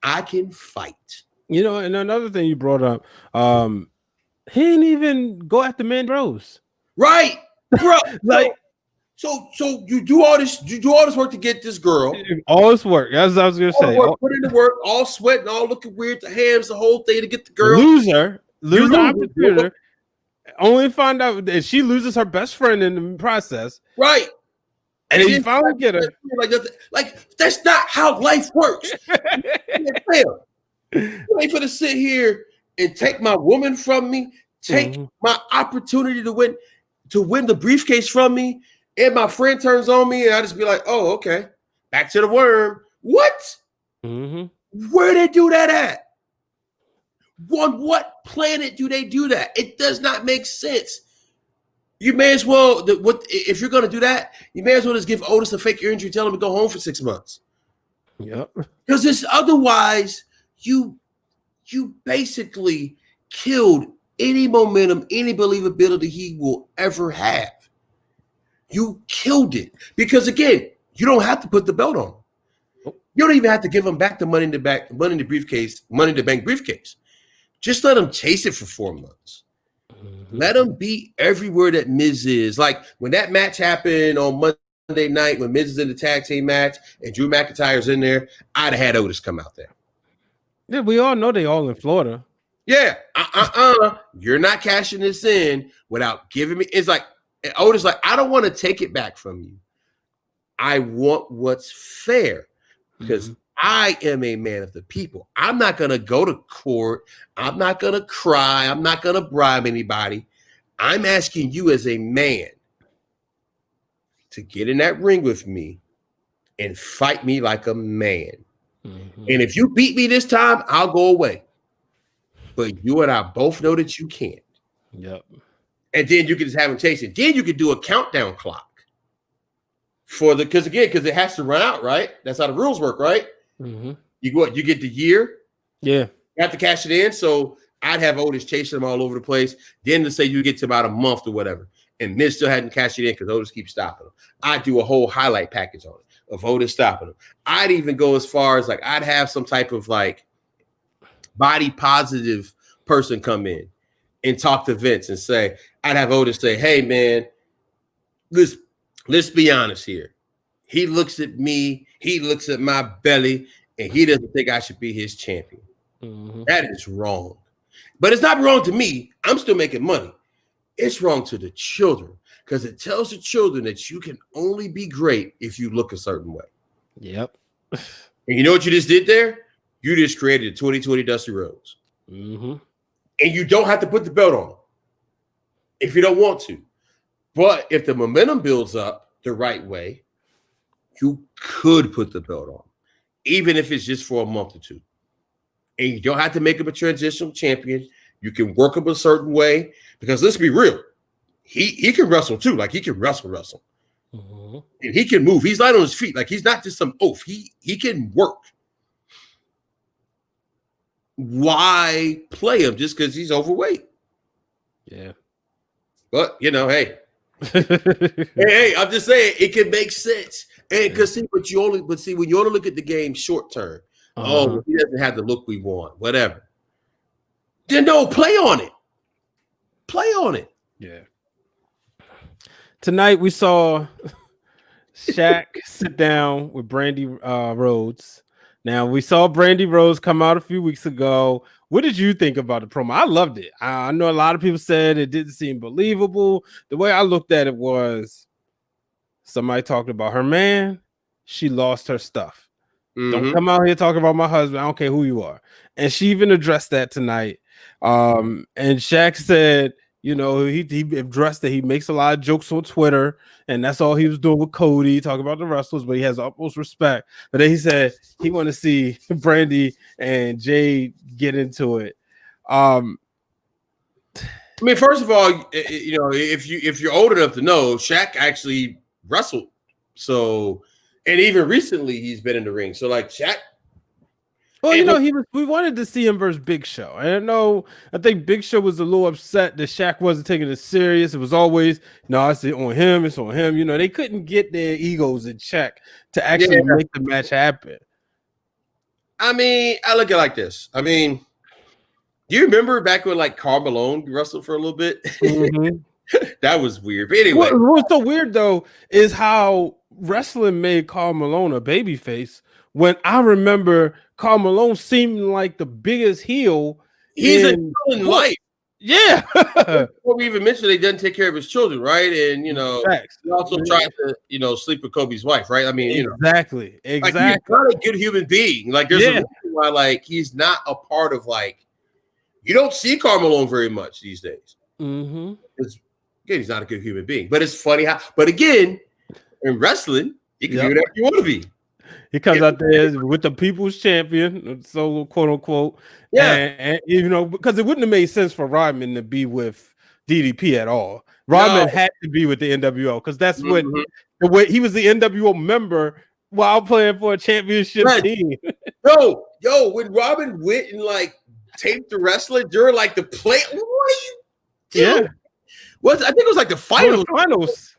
I can fight. And another thing you brought up, he didn't even go after Mandy Rose. Right, bro. So you do all this work to get this girl. All this work, as I was gonna say. Put in the work, all sweating, all looking weird, the hams, the whole thing to get the girl. Loser opportunity. Only find out that she loses her best friend in the process. Right. And then you finally get her. Like that's not how life works. You ain't gonna sit here and take my woman from me, take my opportunity to win the briefcase from me, and my friend turns on me, and I just be like, oh, okay, back to the worm. What? Where they do that at? On what planet do they do that? It does not make sense. You may as well, if you're going to do that, you may as well just give Otis a fake ear injury, tell him to go home for 6 months. Yep. Because it's otherwise, you basically killed any momentum, any believability he will ever have. You killed it. Because again, you don't have to put the belt on. You don't even have to give him back the money in the bank briefcase. Just let him chase it for 4 months. Let him be everywhere that Miz is. Like when that match happened on Monday night, when Miz is in the tag team match and Drew McIntyre's in there, I'd have had Otis come out there. Yeah, we all know they all in Florida. Yeah, you're not cashing this in without giving me. It's like Otis, like I don't want to take it back from you. I want what's fair because I am a man of the people. I'm not going to go to court. I'm not going to cry. I'm not going to bribe anybody. I'm asking you as a man to get in that ring with me and fight me like a man. And if you beat me this time, I'll go away. But you and I both know that you can't. Yep. And then you can just have him chase it. Then you could do a countdown clock because it has to run out, right? That's how the rules work, right? You get the year. Yeah. You have to cash it in. So I'd have Otis chasing them all over the place. Then to say you get to about a month or whatever, and Miz still hadn't cashed it in because Otis keeps stopping him. I'd do a whole highlight package on it of Otis stopping him. I'd even go as far as like I'd have some type of like body positive person come in and talk to Vince and say, I'd have Otis say, hey man, let's be honest here. He looks at me, he looks at my belly, and he doesn't think I should be his champion. That is wrong. But it's not wrong to me. I'm still making money. It's wrong to the children because it tells the children that you can only be great if you look a certain way. Yep. And you know what you just did there? You just created a 2020 Dusty Rhodes. And you don't have to put the belt on if you don't want to. But if the momentum builds up the right way, you could put the belt on, even if it's just for a month or two. And you don't have to make him a transitional champion. You can work him a certain way because let's be real. He can wrestle too. Like he can wrestle. And he can move. He's light on his feet. Like he's not just some oaf. He can work. Why play him just because he's overweight? Yeah. But you know, hey. hey, I'm just saying it can make sense. And because when you only look at the game short term, oh, he doesn't have the look we want, whatever. Then don't play on it. Play on it. Yeah. Tonight we saw Shaq sit down with Brandi Rhodes. Now we saw Brandi Rose come out a few weeks ago. What did you think about the promo? I loved it. I know a lot of people said it didn't seem believable. The way I looked at it was somebody talked about her man. She lost her stuff. Don't come out here talking about my husband. I don't care who you are. And she even addressed that tonight. And Shaq said, you know, he addressed that he makes a lot of jokes on Twitter, and that's all he was doing with Cody, talking about the wrestlers, but he has the utmost respect. But then he said he want to see Brandi and Jay get into it. I mean, first of all, you know, if you're old enough to know, Shaq actually wrestled. So, and even recently he's been in the ring. So like Shaq. Well, you know, we wanted to see him versus Big Show. I think Big Show was a little upset that Shaq wasn't taking it serious. It was always, no, it's on him, it's on him. You know, they couldn't get their egos in check to actually make the match happen. I mean, I look at it like this. I mean, do you remember back when like Karl Malone wrestled for a little bit? That was weird. But anyway. What's so weird though is how wrestling made Karl Malone a babyface when I remember Karl Malone seemed like the biggest heel. He's a heel in life. Yeah. Before we even mentioned he doesn't take care of his children, right? And you know, he also tried to, you know, sleep with Kobe's wife, right? I mean, you know, exactly. Like, he's not a good human being. Like, there's a reason why, like, he's not a part of like You don't see Carmelo very much these days. Mm-hmm. Again, he's not a good human being. But it's funny how. But again, in wrestling, you can be whatever you want to be. He comes out there with the people's champion, so quote unquote. Yeah. And you know, because it wouldn't have made sense for Rodman to be with DDP at all. Rodman had to be with the NWO because that's what the way he was the NWO member while playing for a championship team. Yo, when Robin went and like taped the wrestler during like the play, what are you doing? Yeah. I think it was like the finals.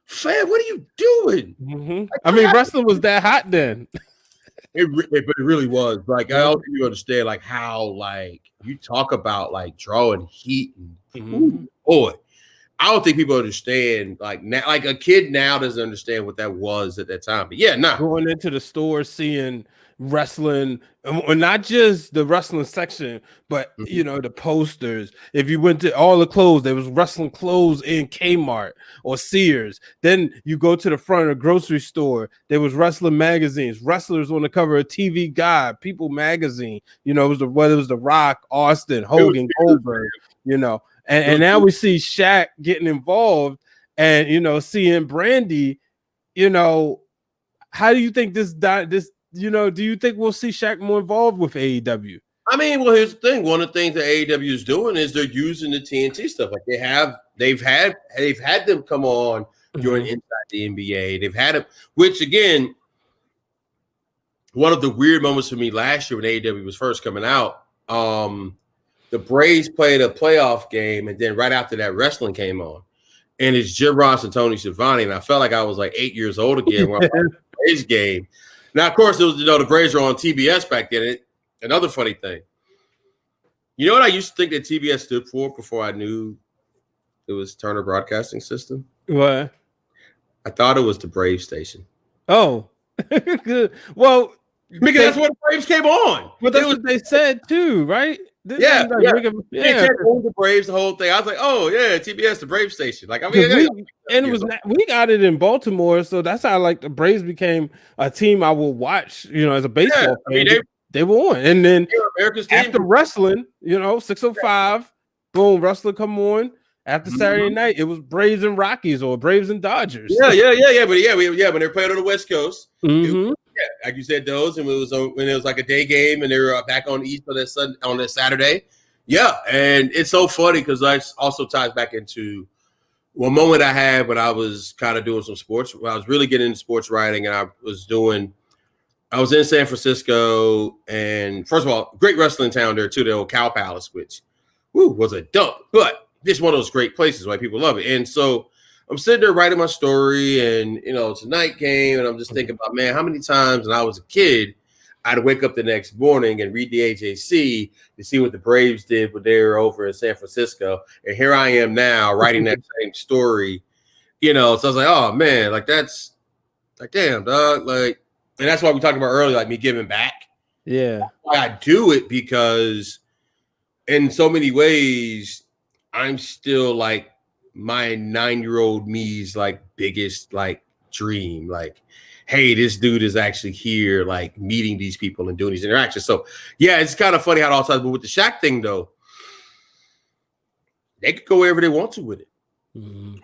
Fam, what are you doing? Mm-hmm. I mean, wrestling was that hot then. But it really was. Like, I don't think you understand like how like you talk about like drawing heat and boy. I don't think people understand like now, like a kid now doesn't understand what that was at that time. But yeah, going into the store, seeing wrestling, and not just the wrestling section, but you know, the posters. If you went to all the clothes, there was wrestling clothes in Kmart or Sears. Then you go to the front of the grocery store, there was wrestling magazines, wrestlers on the cover of TV Guide, People magazine. You know, whether it was The Rock, Austin, Hogan, Goldberg, you know. And now we see Shaq getting involved, and you know, seeing Brandi. You know, how do you think this? You know, do you think we'll see Shaq more involved with AEW? I mean, well, here's the thing. One of the things that AEW is doing is they're using the TNT stuff. Like they've had them come on during Inside the NBA. They've had it, which again, one of the weird moments for me last year when AEW was first coming out. The Braves played a playoff game, and then right after that, wrestling came on. And it's Jim Ross and Tony Schiavone, and I felt like I was like 8 years old again when I played the Braves game. Now, of course, it was, you know, the Braves were on TBS back then. Another funny thing. You know what I used to think that TBS stood for before I knew it was Turner Broadcasting System? What? I thought it was the Brave station. Oh. Good. Well, because that's what the Braves came on. But that's what they said too, right? Yeah. The Braves, the whole thing. I was like, oh yeah, TBS, the Brave station. Like, I mean, we got it in Baltimore, so that's how like the Braves became a team I will watch. You know, as a baseball fan, I mean, they were on, and then after wrestling, you know, 6:05, boom, wrestling come on. After Saturday night, it was Braves and Rockies or Braves and Dodgers. Yeah. But when they were playing on the West Coast. Like you said, those, and when it was like a day game, and they were back on East on that Saturday. Yeah, and it's so funny because that also ties back into one moment I had when I was kind of doing some sports. When I was really getting into sports writing, and I was in San Francisco, and first of all, great wrestling town there too, the old Cow Palace, which was a dump, but it's one of those great places why people love it. And so I'm sitting there writing my story, and you know, it's a night game, and I'm just thinking about, man, how many times when I was a kid, I'd wake up the next morning and read the AJC to see what the Braves did when they were over in San Francisco, and here I am now writing that same story, you know. So I was like, oh man, like that's like damn dog, like, and that's why we talked about earlier, like me giving back. Yeah, that's why I do it, because in so many ways, I'm still like my 9-year-old me's like biggest like dream, like, hey, this dude is actually here, like meeting these people and doing these interactions. So yeah, it's kind of funny how it all ties. But with the Shaq thing though, they could go wherever they want to with it,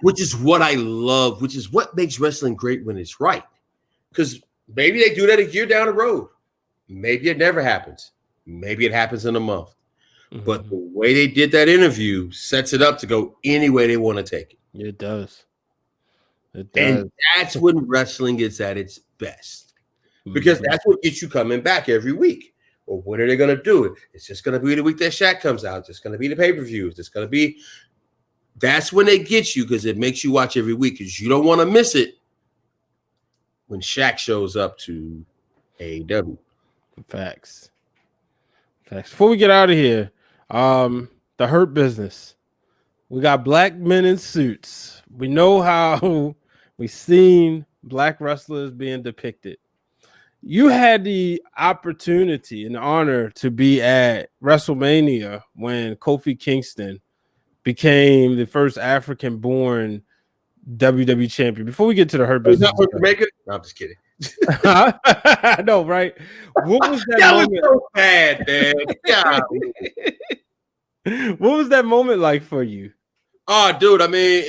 which is what I love, which is what makes wrestling great when it's right. Because maybe they do that a year down the road, maybe it never happens, maybe it happens in a month. But the way they did that interview sets it up to go any way they want to take it. It does. And that's when wrestling gets at its best. Because that's what gets you coming back every week. Well, when are they going to do it? It's just going to be the week that Shaq comes out. It's just going to be the pay-per-views. It's going to be – that's when they get you, because it makes you watch every week, because you don't want to miss it when Shaq shows up to AEW. Facts. Before we get out of here, the Hurt Business. We got black men in suits. We know how we've seen black wrestlers being depicted. You had the opportunity and the honor to be at WrestleMania when Kofi Kingston became the first African-born WWE champion. Before we get to the Hurt Business, not for Jamaica? No, I'm just kidding. I know, right? What was that moment? Was so bad, man. Yeah. What was that moment like for you? Oh, dude, I mean,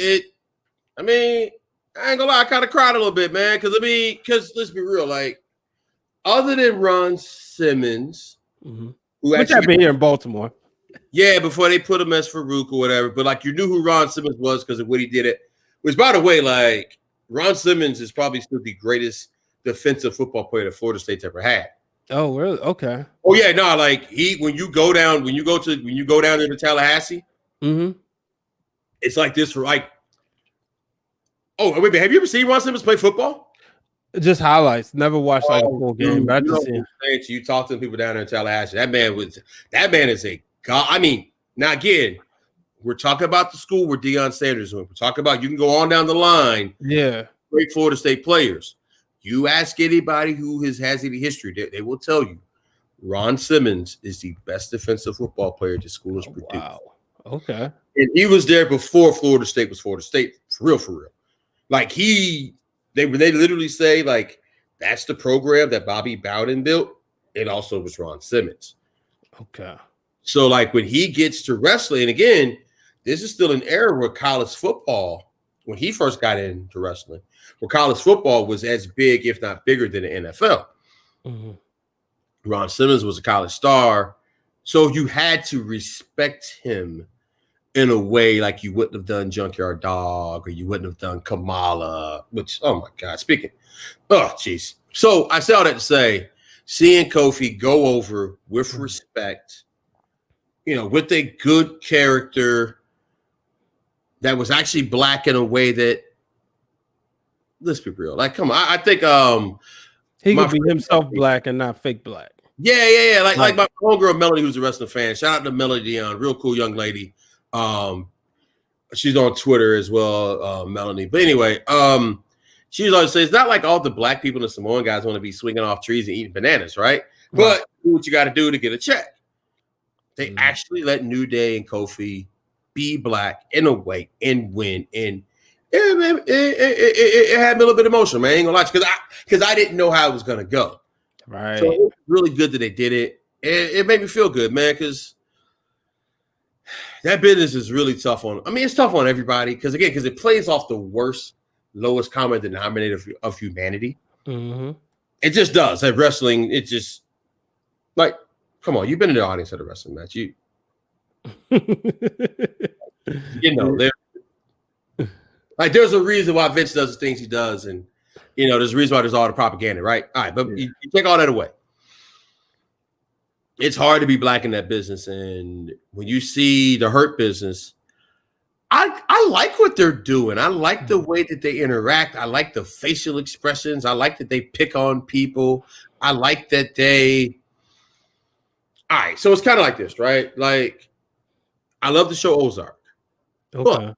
I ain't gonna lie, I kind of cried a little bit, man. Because let's be real, like, other than Ron Simmons, who Which actually I've been here in Baltimore. Yeah, before they put him as Farouk or whatever, but like you knew who Ron Simmons was because of what he did it. Which, by the way, like Ron Simmons is probably still the greatest defensive football player that Florida State's ever had. Oh, really? Okay. Oh yeah, no, like when you go down into Tallahassee, it's like this for like. Oh wait, have you ever seen Ron Simmons play football? Just highlights. Never watched like a full game. But I just seen. You talk to the people down there in Tallahassee. That man is a god. I mean, now again, we're talking about the school where Deion Sanders went. We're talking about you can go on down the line. Yeah, great Florida State players. You ask anybody who has any history, they will tell you Ron Simmons is the best defensive football player the school has produced. Wow. Okay. And he was there before Florida State was Florida State, for real. Like they literally say like that's the program that Bobby Bowden built. It also was Ron Simmons. Okay. So like when he gets to wrestling, and again, this is still an era where college football, when he first got into wrestling, where college football was as big, if not bigger, than the NFL. Ron Simmons was a college star, so you had to respect him in a way like you wouldn't have done Junkyard Dog or you wouldn't have done Kamala, which, oh my God, jeez. So I say all that to say, seeing Kofi go over with respect, with a good character that was actually black in a way that, let's be real, like, come on, I think he could be himself black and not fake black. Yeah. Like my homegirl Melody, who's a wrestling fan. Shout out to Melody Dion, real cool young lady. She's on Twitter as well, Melanie. But anyway, she always says it's not like all the black people and the Samoan guys want to be swinging off trees and eating bananas, right? But do what you got to do to get a check. They actually let New Day and Kofi be black in a way and win. And it had me a little bit emotional, man. I ain't gonna lie, because I didn't know how it was gonna go. Right. So it was really good that they did it. It made me feel good, man, because that business is really tough on. I mean, it's tough on everybody because it plays off the worst, lowest common denominator of humanity. It just does. At wrestling, it just like, come on, you've been in the audience at a wrestling match. There's a reason why Vince does the things he does, and there's a reason why there's all the propaganda, right? All right, but you take all that away. It's hard to be black in that business, and when you see the Hurt Business, I like what they're doing. I like the way that they interact. I like the facial expressions. I like that they pick on people. I like that they. All right, so it's kind of like this, right? Like, I love the show Ozark. Okay. But,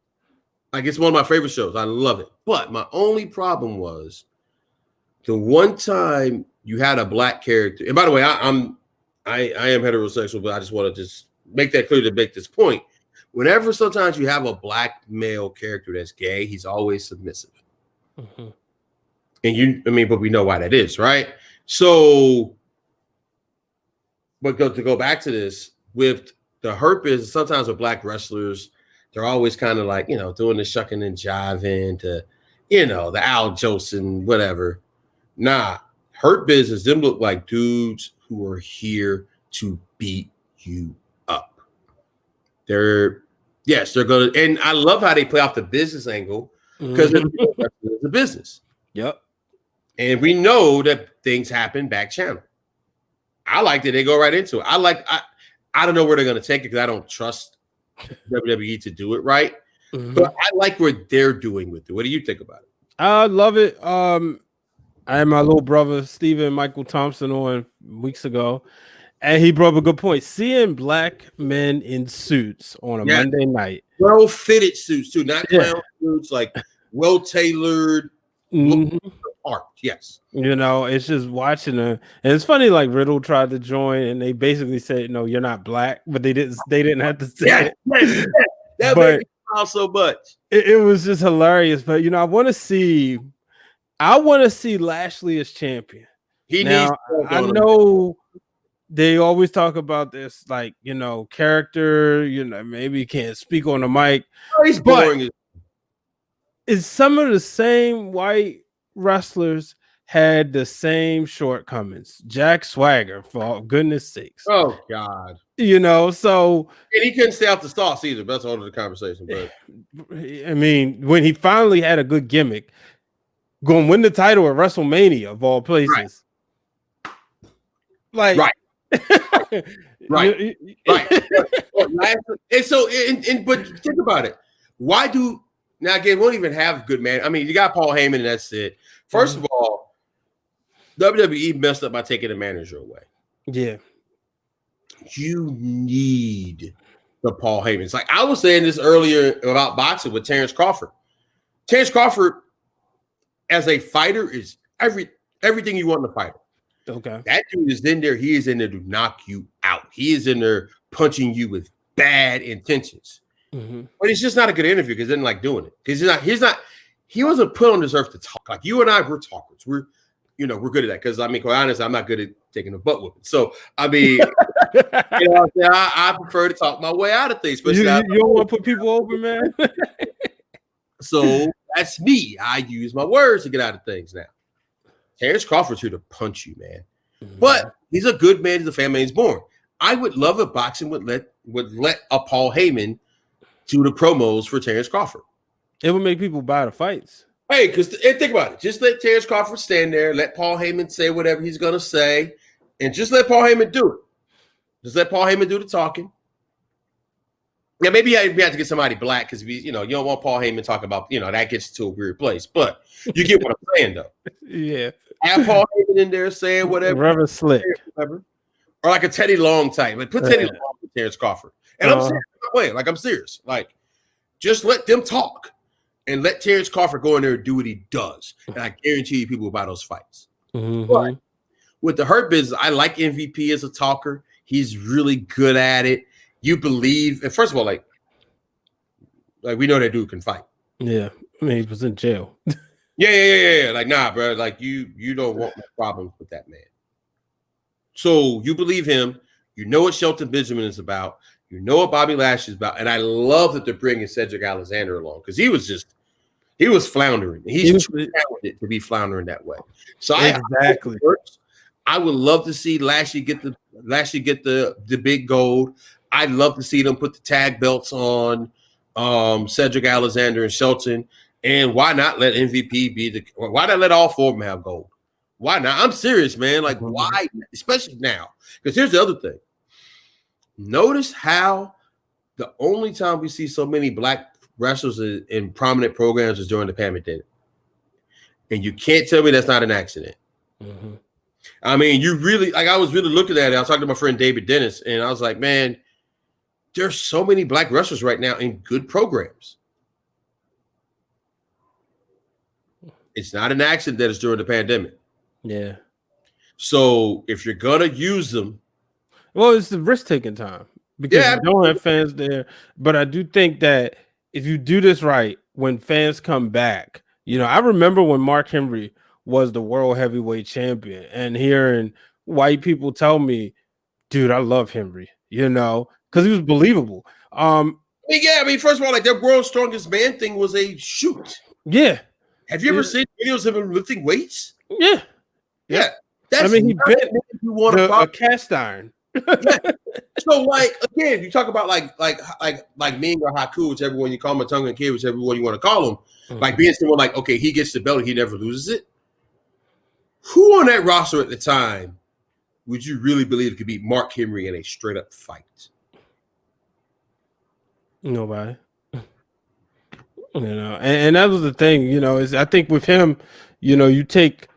like, it's one of my favorite shows. I love it. But my only problem was the one time you had a black character. And by the way, I am heterosexual, but I just want to just make that clear to make this point. Whenever sometimes you have a black male character that's gay, he's always submissive. And but we know why that is, right? So, but to go back to this, with the Hurt Business, sometimes with black wrestlers, they're always kind of like, doing the shucking and jiving to, the Al Jolson, whatever. Nah, Hurt Business, them look like dudes who are here to beat you up. They're going to, and I love how they play off the business angle because it's a business. Yep. And we know that things happen back channel. I like that they go right into it. I don't know where they're going to take it because I don't trust WWE to do it right. But I like what they're doing with it. What do you think about it? I love it. I had my little brother Steven Michael Thompson on weeks ago, and he brought up a good point. Seeing black men in suits on a Monday night, well-fitted suits too, not clown suits, like well-tailored art. Yes, it's just watching them, and it's funny. Like Riddle tried to join, and they basically said, "No, you're not black," but they didn't have to say it. That made me smile so much. It was just hilarious. But I want to see Lashley as champion. He now, needs. I know they always talk about this, like, character, maybe you can't speak on the mic. He's boring. Is some of the same white wrestlers had the same shortcomings. Jack Swagger, for goodness sakes. Oh God. So and he couldn't stay out the sauce either. But that's all of the conversation. But I mean, when he finally had a good gimmick, going to win the title at WrestleMania of all places. Right. Right. And so, but think about it. Why do now again? We won't even have good man. I mean, you got Paul Heyman, and that's it. First of all, WWE messed up by taking the manager away. Yeah, you need the Paul Heymans. Like I was saying this earlier about boxing with Terrence Crawford. Terrence Crawford, as a fighter, is everything you want in a fighter. Okay. That dude is in there. He is in there to knock you out. He is in there punching you with bad intentions. Mm-hmm. But it's just not a good interview because he didn't like doing it. Because he wasn't put on this earth to talk. Like you and I, we're talkers. We're good at that. Because I mean, quite honest, I'm not good at taking a butt whooping. So I mean, I prefer to talk my way out of things. But you don't want to put people over, man. So that's me. I use my words to get out of things now. Terrence Crawford's here to punch you, man. Mm-hmm. But he's a good man. He's a fan man. He's born. I would love if boxing would let a Paul Heyman do the promos for Terrence Crawford. It would make people buy the fights. Hey, because think about it. Just let Terrence Crawford stand there. Let Paul Heyman say whatever he's going to say. And just let Paul Heyman do it. Just let Paul Heyman do the talking. Yeah, maybe we have to get somebody black because you don't want Paul Heyman talking about, that gets to a weird place. But you get what I'm saying, though. Yeah. Have Paul Heyman in there saying whatever. Rubber slick. Whatever. Or like a Teddy Long type. Like put Teddy Long with Terrence Crawford. And I'm serious. I'm serious. Like, just let them talk and let Terrence Crawford go in there and do what he does. And I guarantee you people will buy those fights. Mm-hmm. But with the Hurt Business, I like MVP as a talker. He's really good at it. You believe, and first of all, like we know that dude can fight. Yeah, I mean he was in jail. Yeah. Like nah, bro. Like you don't want no problems with that man. So you believe him. You know what Shelton Benjamin is about. You know what Bobby Lashley is about, and I love that they're bringing Cedric Alexander along because he was floundering. He's too talented to be floundering that way. So exactly. I would love to see Lashley get the big gold. I'd love to see them put the tag belts on Cedric Alexander and Shelton. And why not let MVP why not let all four of them have gold? Why not? I'm serious, man. Like, why? Especially now. Because here's the other thing. Notice how the only time we see so many black wrestlers in prominent programs is during the pandemic. And you can't tell me that's not an accident. Mm-hmm. I mean, you really, like, I was really looking at it. I was talking to my friend David Dennis, and I was like, man, there's so many black wrestlers right now in good programs. It's not an accident that it's during the pandemic. Yeah. So if you're going to use them. Well, it's the risk-taking time because you don't have fans there. But I do think that if you do this right, when fans come back, I remember when Mark Henry was the world heavyweight champion and hearing white people tell me, dude, I love Henry, because he was believable. I mean, first of all, like their world's strongest man thing was a shoot. Yeah. Have you ever seen videos of him lifting weights? Yeah. That's he bent a cast iron. Yeah. So, like, again, you talk about like Ming or Haku, whichever one you call him, or Tonga Kid, whichever one you want to call him, like being someone like, okay, he gets the belt, he never loses it. Who on that roster at the time would you really believe could beat Mark Henry in a straight up fight? Nobody. And that was the thing, is I think with him, you take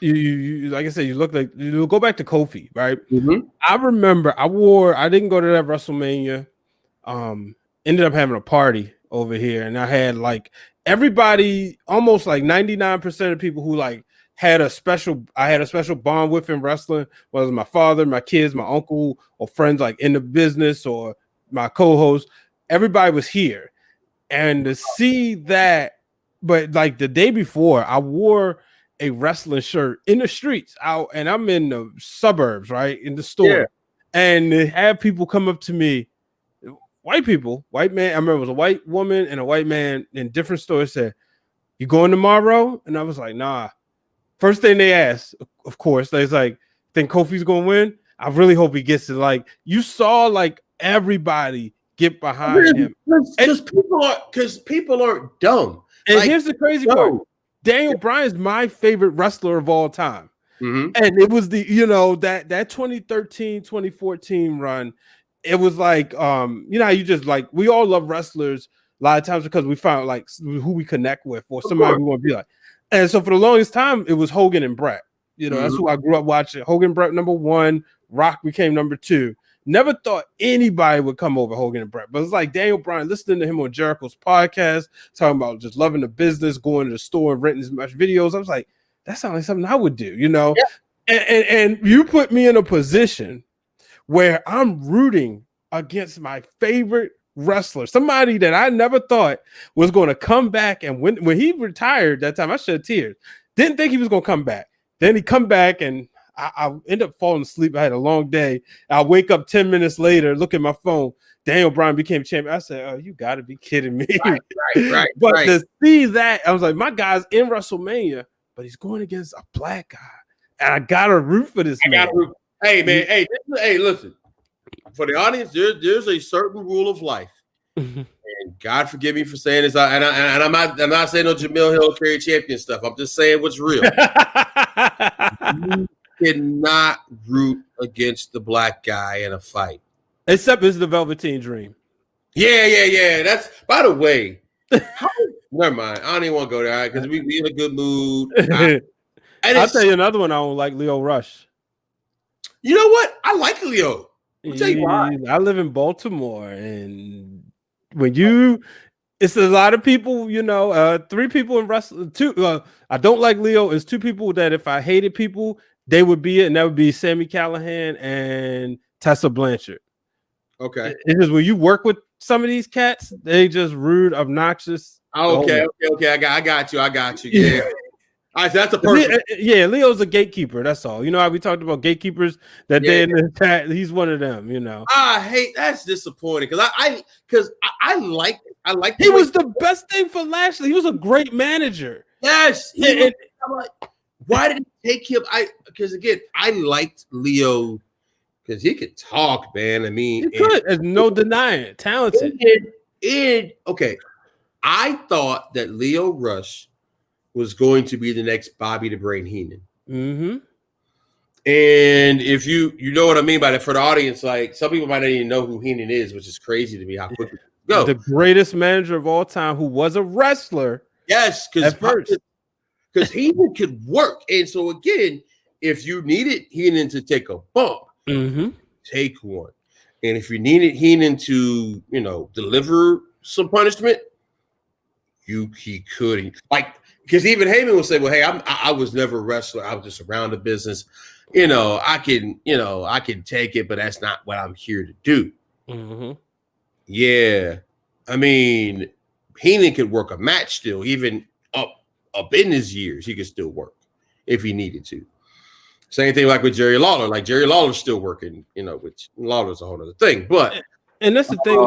you like I said, you go back to Kofi, right? Mm-hmm. I remember I didn't go to that WrestleMania. Ended up having a party over here, and I had like everybody, almost like 99% of people who like I had a special bond with in wrestling, whether it was my father, my kids, my uncle, or friends like in the business or my co-host. Everybody was here. And to see that, but like the day before, I wore a wrestling shirt in the streets out, and I'm in the suburbs, right, in the store, and they have people come up to me, white people, white man. I remember it was a white woman and a white man in different stores said, "You going tomorrow?" And I was like, "Nah." First thing they asked, of course, they was like, "Think Kofi's gonna win?" I really hope he gets it. Like you saw, like everybody get behind him, because people aren't dumb. And like, here's the crazy part: Daniel Bryan's my favorite wrestler of all time, and it was the that 2013, 2014 run. It was like how you just like we all love wrestlers a lot of times because we found like who we connect with or somebody we want to be like. And so for the longest time, it was Hogan and Brett. That's who I grew up watching. Hogan, Brett, number 1. Rock became number 2. Never thought anybody would come over Hogan and Brett, but it's like Daniel Bryan, listening to him on Jericho's podcast, talking about just loving the business, going to the store and renting as much videos. I was like, that sounds like something I would do, Yeah. And you put me in a position where I'm rooting against my favorite wrestler, somebody that I never thought was going to come back. And when he retired that time, I shed tears. Didn't think he was going to come back. Then he come back and I ended up falling asleep. I had a long day. I wake up 10 minutes later, look at my phone. Daniel Bryan became champion. I said, "Oh, you got to be kidding me!" Right. But to see that, I was like, "My guy's in WrestleMania, but he's going against a black guy, and I gotta root for this man." Hey, man. Hey, listen. For the audience, there's a certain rule of life, and God forgive me for saying this. And I'm not saying no Jamil Hill carry champion stuff. I'm just saying what's real. You cannot root against the black guy in a fight. Except it's the Velveteen Dream. Yeah. That's, by the way, never mind. I don't even want to go there because we in a good mood. I'll tell you another one I don't like, Leo Rush. You know what? I like Leo. I'll tell you why. I live in Baltimore, and it's a lot of people, 3 people in wrestling. 2, I don't like Leo. It's 2 people that if I hated people, they would be it, and that would be Sami Callihan and Tessa Blanchard. Okay. It's just when you work with some of these cats, they just rude, obnoxious. Okay. I got you. Yeah. All right, so that's a person. Yeah, Leo's a gatekeeper. That's all. You know how we talked about gatekeepers that day in the chat. He's one of them. I hate. That's disappointing because I like. He was the best thing for Lashley. He was a great manager. Yes. Why did it take him? Because again, I liked Leo because he could talk, man. I mean, he could. There's no denying it. Talented. Okay. I thought that Leo Rush was going to be the next Bobby the Brain Heenan. Mm-hmm. And if you know what I mean by that for the audience, like some people might not even know who Heenan is, which is crazy to me how quickly go. The greatest manager of all time who was a wrestler. Yes, because Heenan could work. And so again, if you needed Heenan to take a bump, take one. And if you needed Heenan to, deliver some punishment, he could. Because even Heyman would say, "Well, hey, I was never a wrestler. I was just around the business. I can take it, but that's not what I'm here to do." Mm-hmm. Yeah, I mean, Heenan could work a match still, even up in his years, he could still work if he needed to. Same thing like with Jerry Lawler. Like Jerry Lawler's still working, which Lawler's a whole other thing. But and that's the thing,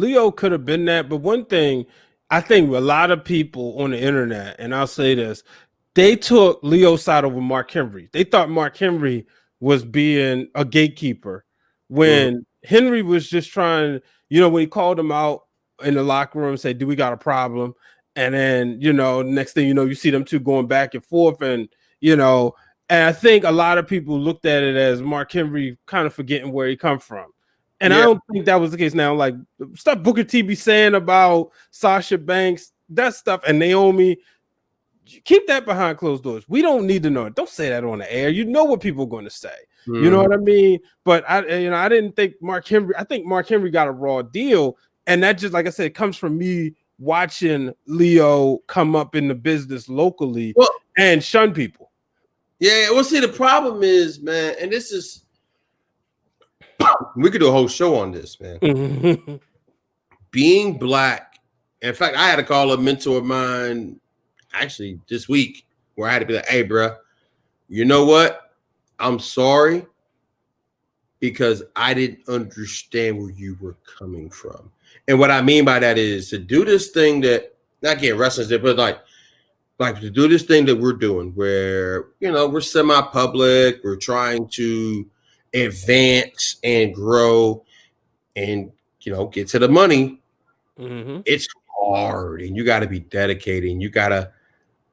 Leo could have been that. But one thing. I think a lot of people on the internet, and I'll say this, they took Leo's side over Mark Henry. They thought Mark Henry was being a gatekeeper when Henry was just trying, when he called him out in the locker room, said, "Do we got a problem?" And then, next thing you see them two going back and forth. And, and I think a lot of people looked at it as Mark Henry kind of forgetting where he come from. And I don't think that was the case now. Like stuff Booker T be saying about Sasha Banks, that stuff, and Naomi, keep that behind closed doors. We don't need to know it. Don't say that on the air. You know what people are going to say. You know what I mean? But I didn't think Mark Henry. I think Mark Henry got a raw deal, and that just, like I said, it comes from me watching Leo come up in the business locally and shun people. Yeah, well, see, the problem is, man, and this is. We could do a whole show on this, man. Being black. In fact, I had to call a mentor of mine actually this week where I had to be like, hey, bro, you know what? I'm sorry because I didn't understand where you were coming from. And what I mean by that is to do this thing that, not getting wrestlers there, but like to do this thing that we're doing where, we're semi-public, we're trying to advance and grow and, get to the money. Mm-hmm. It's hard and you got to be dedicated and you got to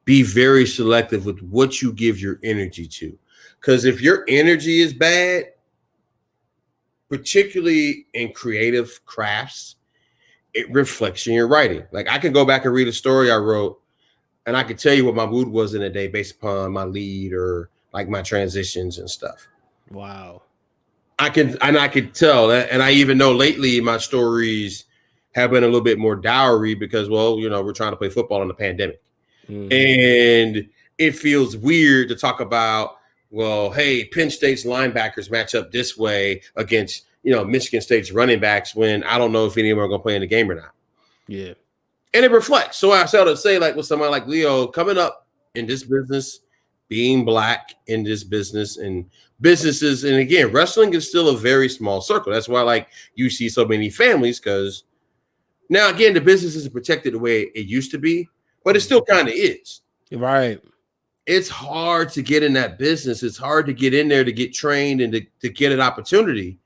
be very selective with what you give your energy to. Because if your energy is bad, particularly in creative crafts, it reflects in your writing. Like I can go back and read a story I wrote and I could tell you what my mood was in a day based upon my lead or like my transitions and stuff. Wow. I could tell that. And I even know lately my stories have been a little bit more dour because, we're trying to play football in the pandemic. Mm-hmm. And it feels weird to talk about, hey, Penn State's linebackers match up this way against, Michigan State's running backs when I don't know if any of them are going to play in the game or not. Yeah. And it reflects. So I started to say, like with somebody like Leo coming up in this business, being Black in this business and businesses. And again, wrestling is still a very small circle. That's why like you see so many families because now, again, the business isn't protected the way it used to be, but it still kind of is. Right. It's hard to get in that business. It's hard to get in there to get trained and to get an opportunity,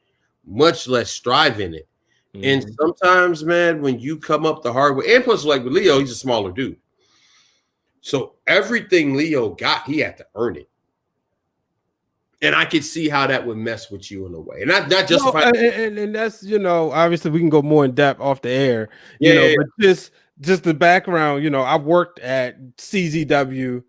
much less strive in it. Mm-hmm. And sometimes, man, when you come up the hard way, and plus, like with Leo, he's a smaller dude. So everything Leo got, he had to earn it. And I could see how that would mess with you in a way. And not just and that's, obviously we can go more in depth off the air, but just the background, I worked at CZW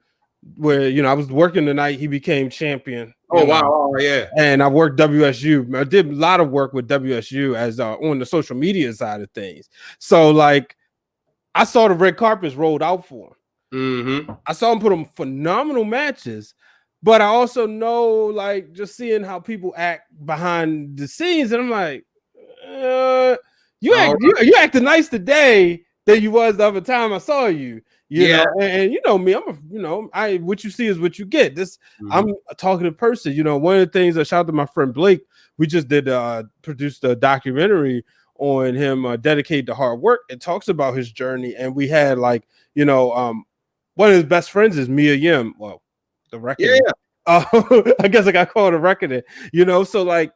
where, I was working the night he became champion. Oh, wow. Oh, yeah. And I worked WSU. I did a lot of work with WSU as on the social media side of things. So like I saw the red carpets rolled out for him. Mm-hmm. I saw him put on phenomenal matches. But I also know, like, just seeing how people act behind the scenes, and I'm like, you acting nice today than you was the other time I saw you. You know, and you know me, what you see is what you get. This I'm a talkative person. One of the things shout out to my friend Blake. We just produced a documentary on him dedicated to hard work. It talks about his journey, and we had one of his best friends is Mia Yim. Well, the record. Yeah. I guess I got called a record. So like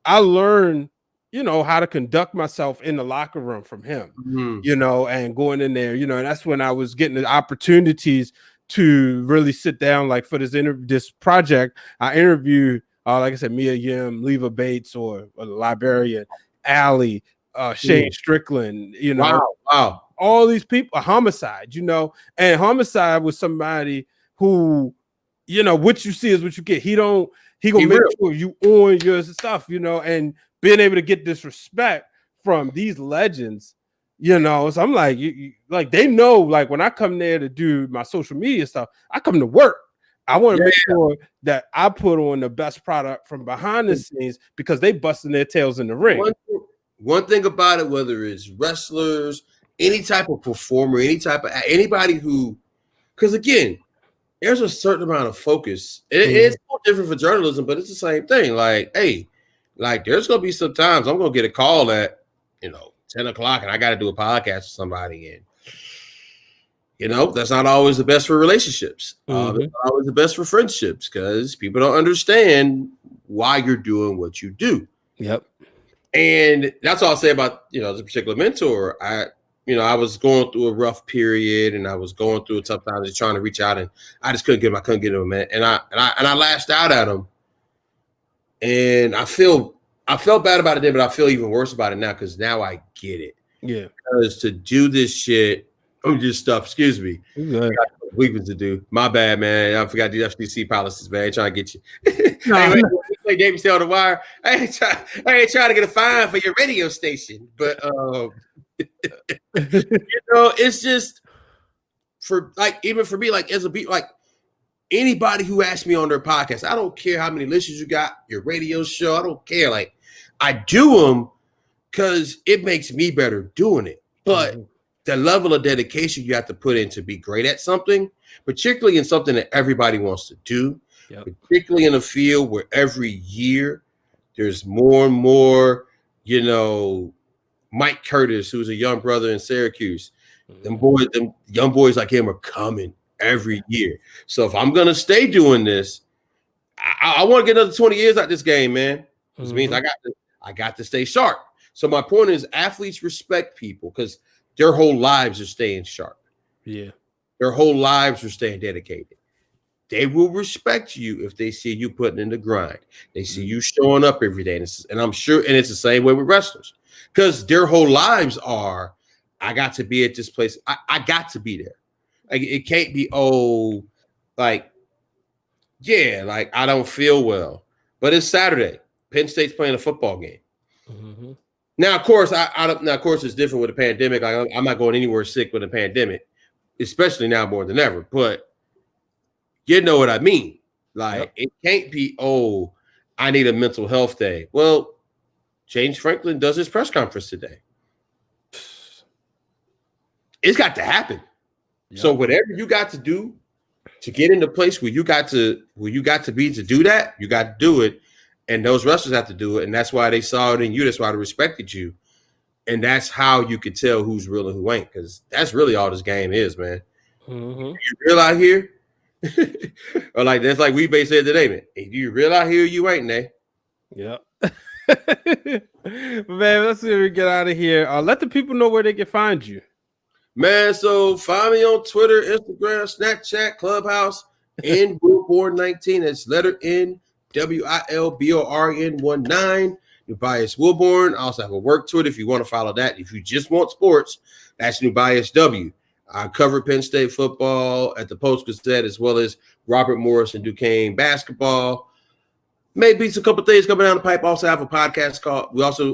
I learned, how to conduct myself in the locker room from him, and going in there, and that's when I was getting the opportunities to really sit down. Like for this project, I interviewed, like I said, Mia Yim, Leva Bates, or the librarian, Allie, Shane Strickland, Wow. All these people, Homicide, and Homicide was somebody who, what you see is what you get. He gonna make sure you on your stuff, and being able to get this respect from these legends, So I'm like, like they know, like when I come there to do my social media stuff, I come to work. I want to make sure that I put on the best product from behind the scenes because they busting their tails in the ring. One thing about it, whether it's wrestlers, any type of performer, anybody who, because again, there's a certain amount of focus. It's no different for journalism, but it's the same thing. Like, hey, like there's gonna be some times I'm gonna get a call at 10 o'clock and I got to do a podcast with somebody, and that's not always the best for relationships. It's not always the best for friendships because people don't understand why you're doing what you do. Yep. And that's all I'll say about this particular mentor. I was going through a rough period and I was going through a tough time, just trying to reach out, and I just couldn't get him, man. And I lashed out at him, and I felt bad about it then, but I feel even worse about it now because now I get it. Yeah, because to do this shit, excuse me, weekends to do. My bad, man. I forgot the FCC policies, man. I ain't trying to get you. Anyway, we David stay on the wire. I ain't trying to get a fine for your radio station, but it's just even for me, like as a beat, like anybody who asks me on their podcast, I don't care how many listeners you got, your radio show, I don't care. Like I do them because it makes me better doing it. But the level of dedication you have to put in to be great at something, particularly in something that everybody wants to do, particularly in a field where every year there's more and more, Mike Curtis, who's a young brother in Syracuse. Them young boys like him are coming every year. So if I'm going to stay doing this, I want to get another 20 years out this game, man. This means I got to stay sharp. So my point is athletes respect people because their whole lives are staying sharp. Yeah. Their whole lives are staying dedicated. They will respect you if they see you putting in the grind. They see you showing up every day. And I'm sure, and it's the same way with wrestlers because their whole lives are, I got to be at this place. I got to be there. Like, it can't be, I don't feel well. But it's Saturday. Penn State's playing a football game. Mm-hmm. Now, of course, it's different with a pandemic. I'm not going anywhere sick with a pandemic, especially now more than ever. But you know what I mean. It can't be, I need a mental health day. Well, James Franklin does his press conference today. It's got to happen. Yep. So whatever you got to do to get in the place where you got to be to do that, you got to do it. And those wrestlers have to do it. And that's why they saw it in you. That's why they respected you. And that's how you could tell who's real and who ain't. Because that's really all this game is, man. Mm-hmm. You real out here? Or that's like we said today, man. If you real out here, you ain't, Nay. Yep. Man, let's see if we get out of here. Let the people know where they can find you. Man, so find me on Twitter, Instagram, Snapchat, Clubhouse, N Wilborn 19. That's letter N WILBORN 19. Nubyjas Wilborn. I also have a work Twitter if you want to follow that. If you just want sports, that's Nubyjas W. I cover Penn State football at the Post Gazette as well as Robert Morris and Duquesne basketball. Maybe it's a couple things coming down the pipe. Also have a podcast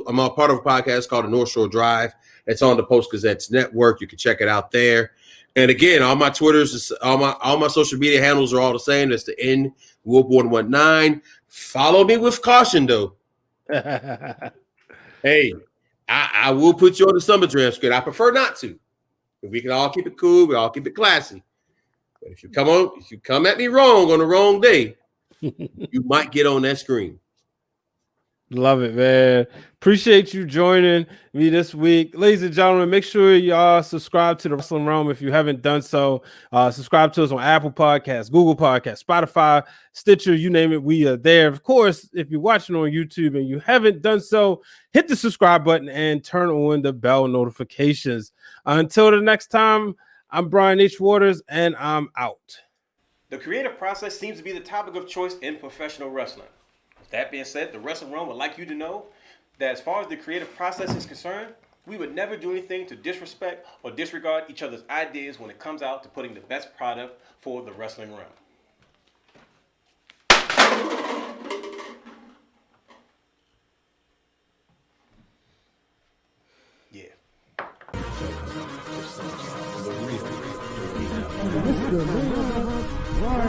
I'm a part of a podcast called the North Shore Drive. It's on the Post Gazette's network. You can check it out there. And again, all my Twitters, all my social media handles are all the same. That's the N Wilborn 19. Follow me with caution, though. Hey, I will put you on the summer draft script. I prefer not to. We can all keep it cool. We all keep it classy. But if you come at me wrong on the wrong day, you might get on that screen. Love it, man. Appreciate you joining me this week. Ladies and gentlemen, make sure y'all subscribe to the Wrestling Wrealm if you haven't done so. Subscribe to us on Apple Podcasts, Google Podcasts, Spotify, Stitcher, you name it, we are there. Of course, if you're watching on YouTube and you haven't done so, hit the subscribe button and turn on the bell notifications. Until the next time, I'm Brian H. Waters, and I'm out. The creative process seems to be the topic of choice in professional wrestling. With that being said, the Wrestling Wrealm would like you to know that as far as the creative process is concerned, we would never do anything to disrespect or disregard each other's ideas when it comes out to putting the best product for the Wrestling Wrealm. Yeah.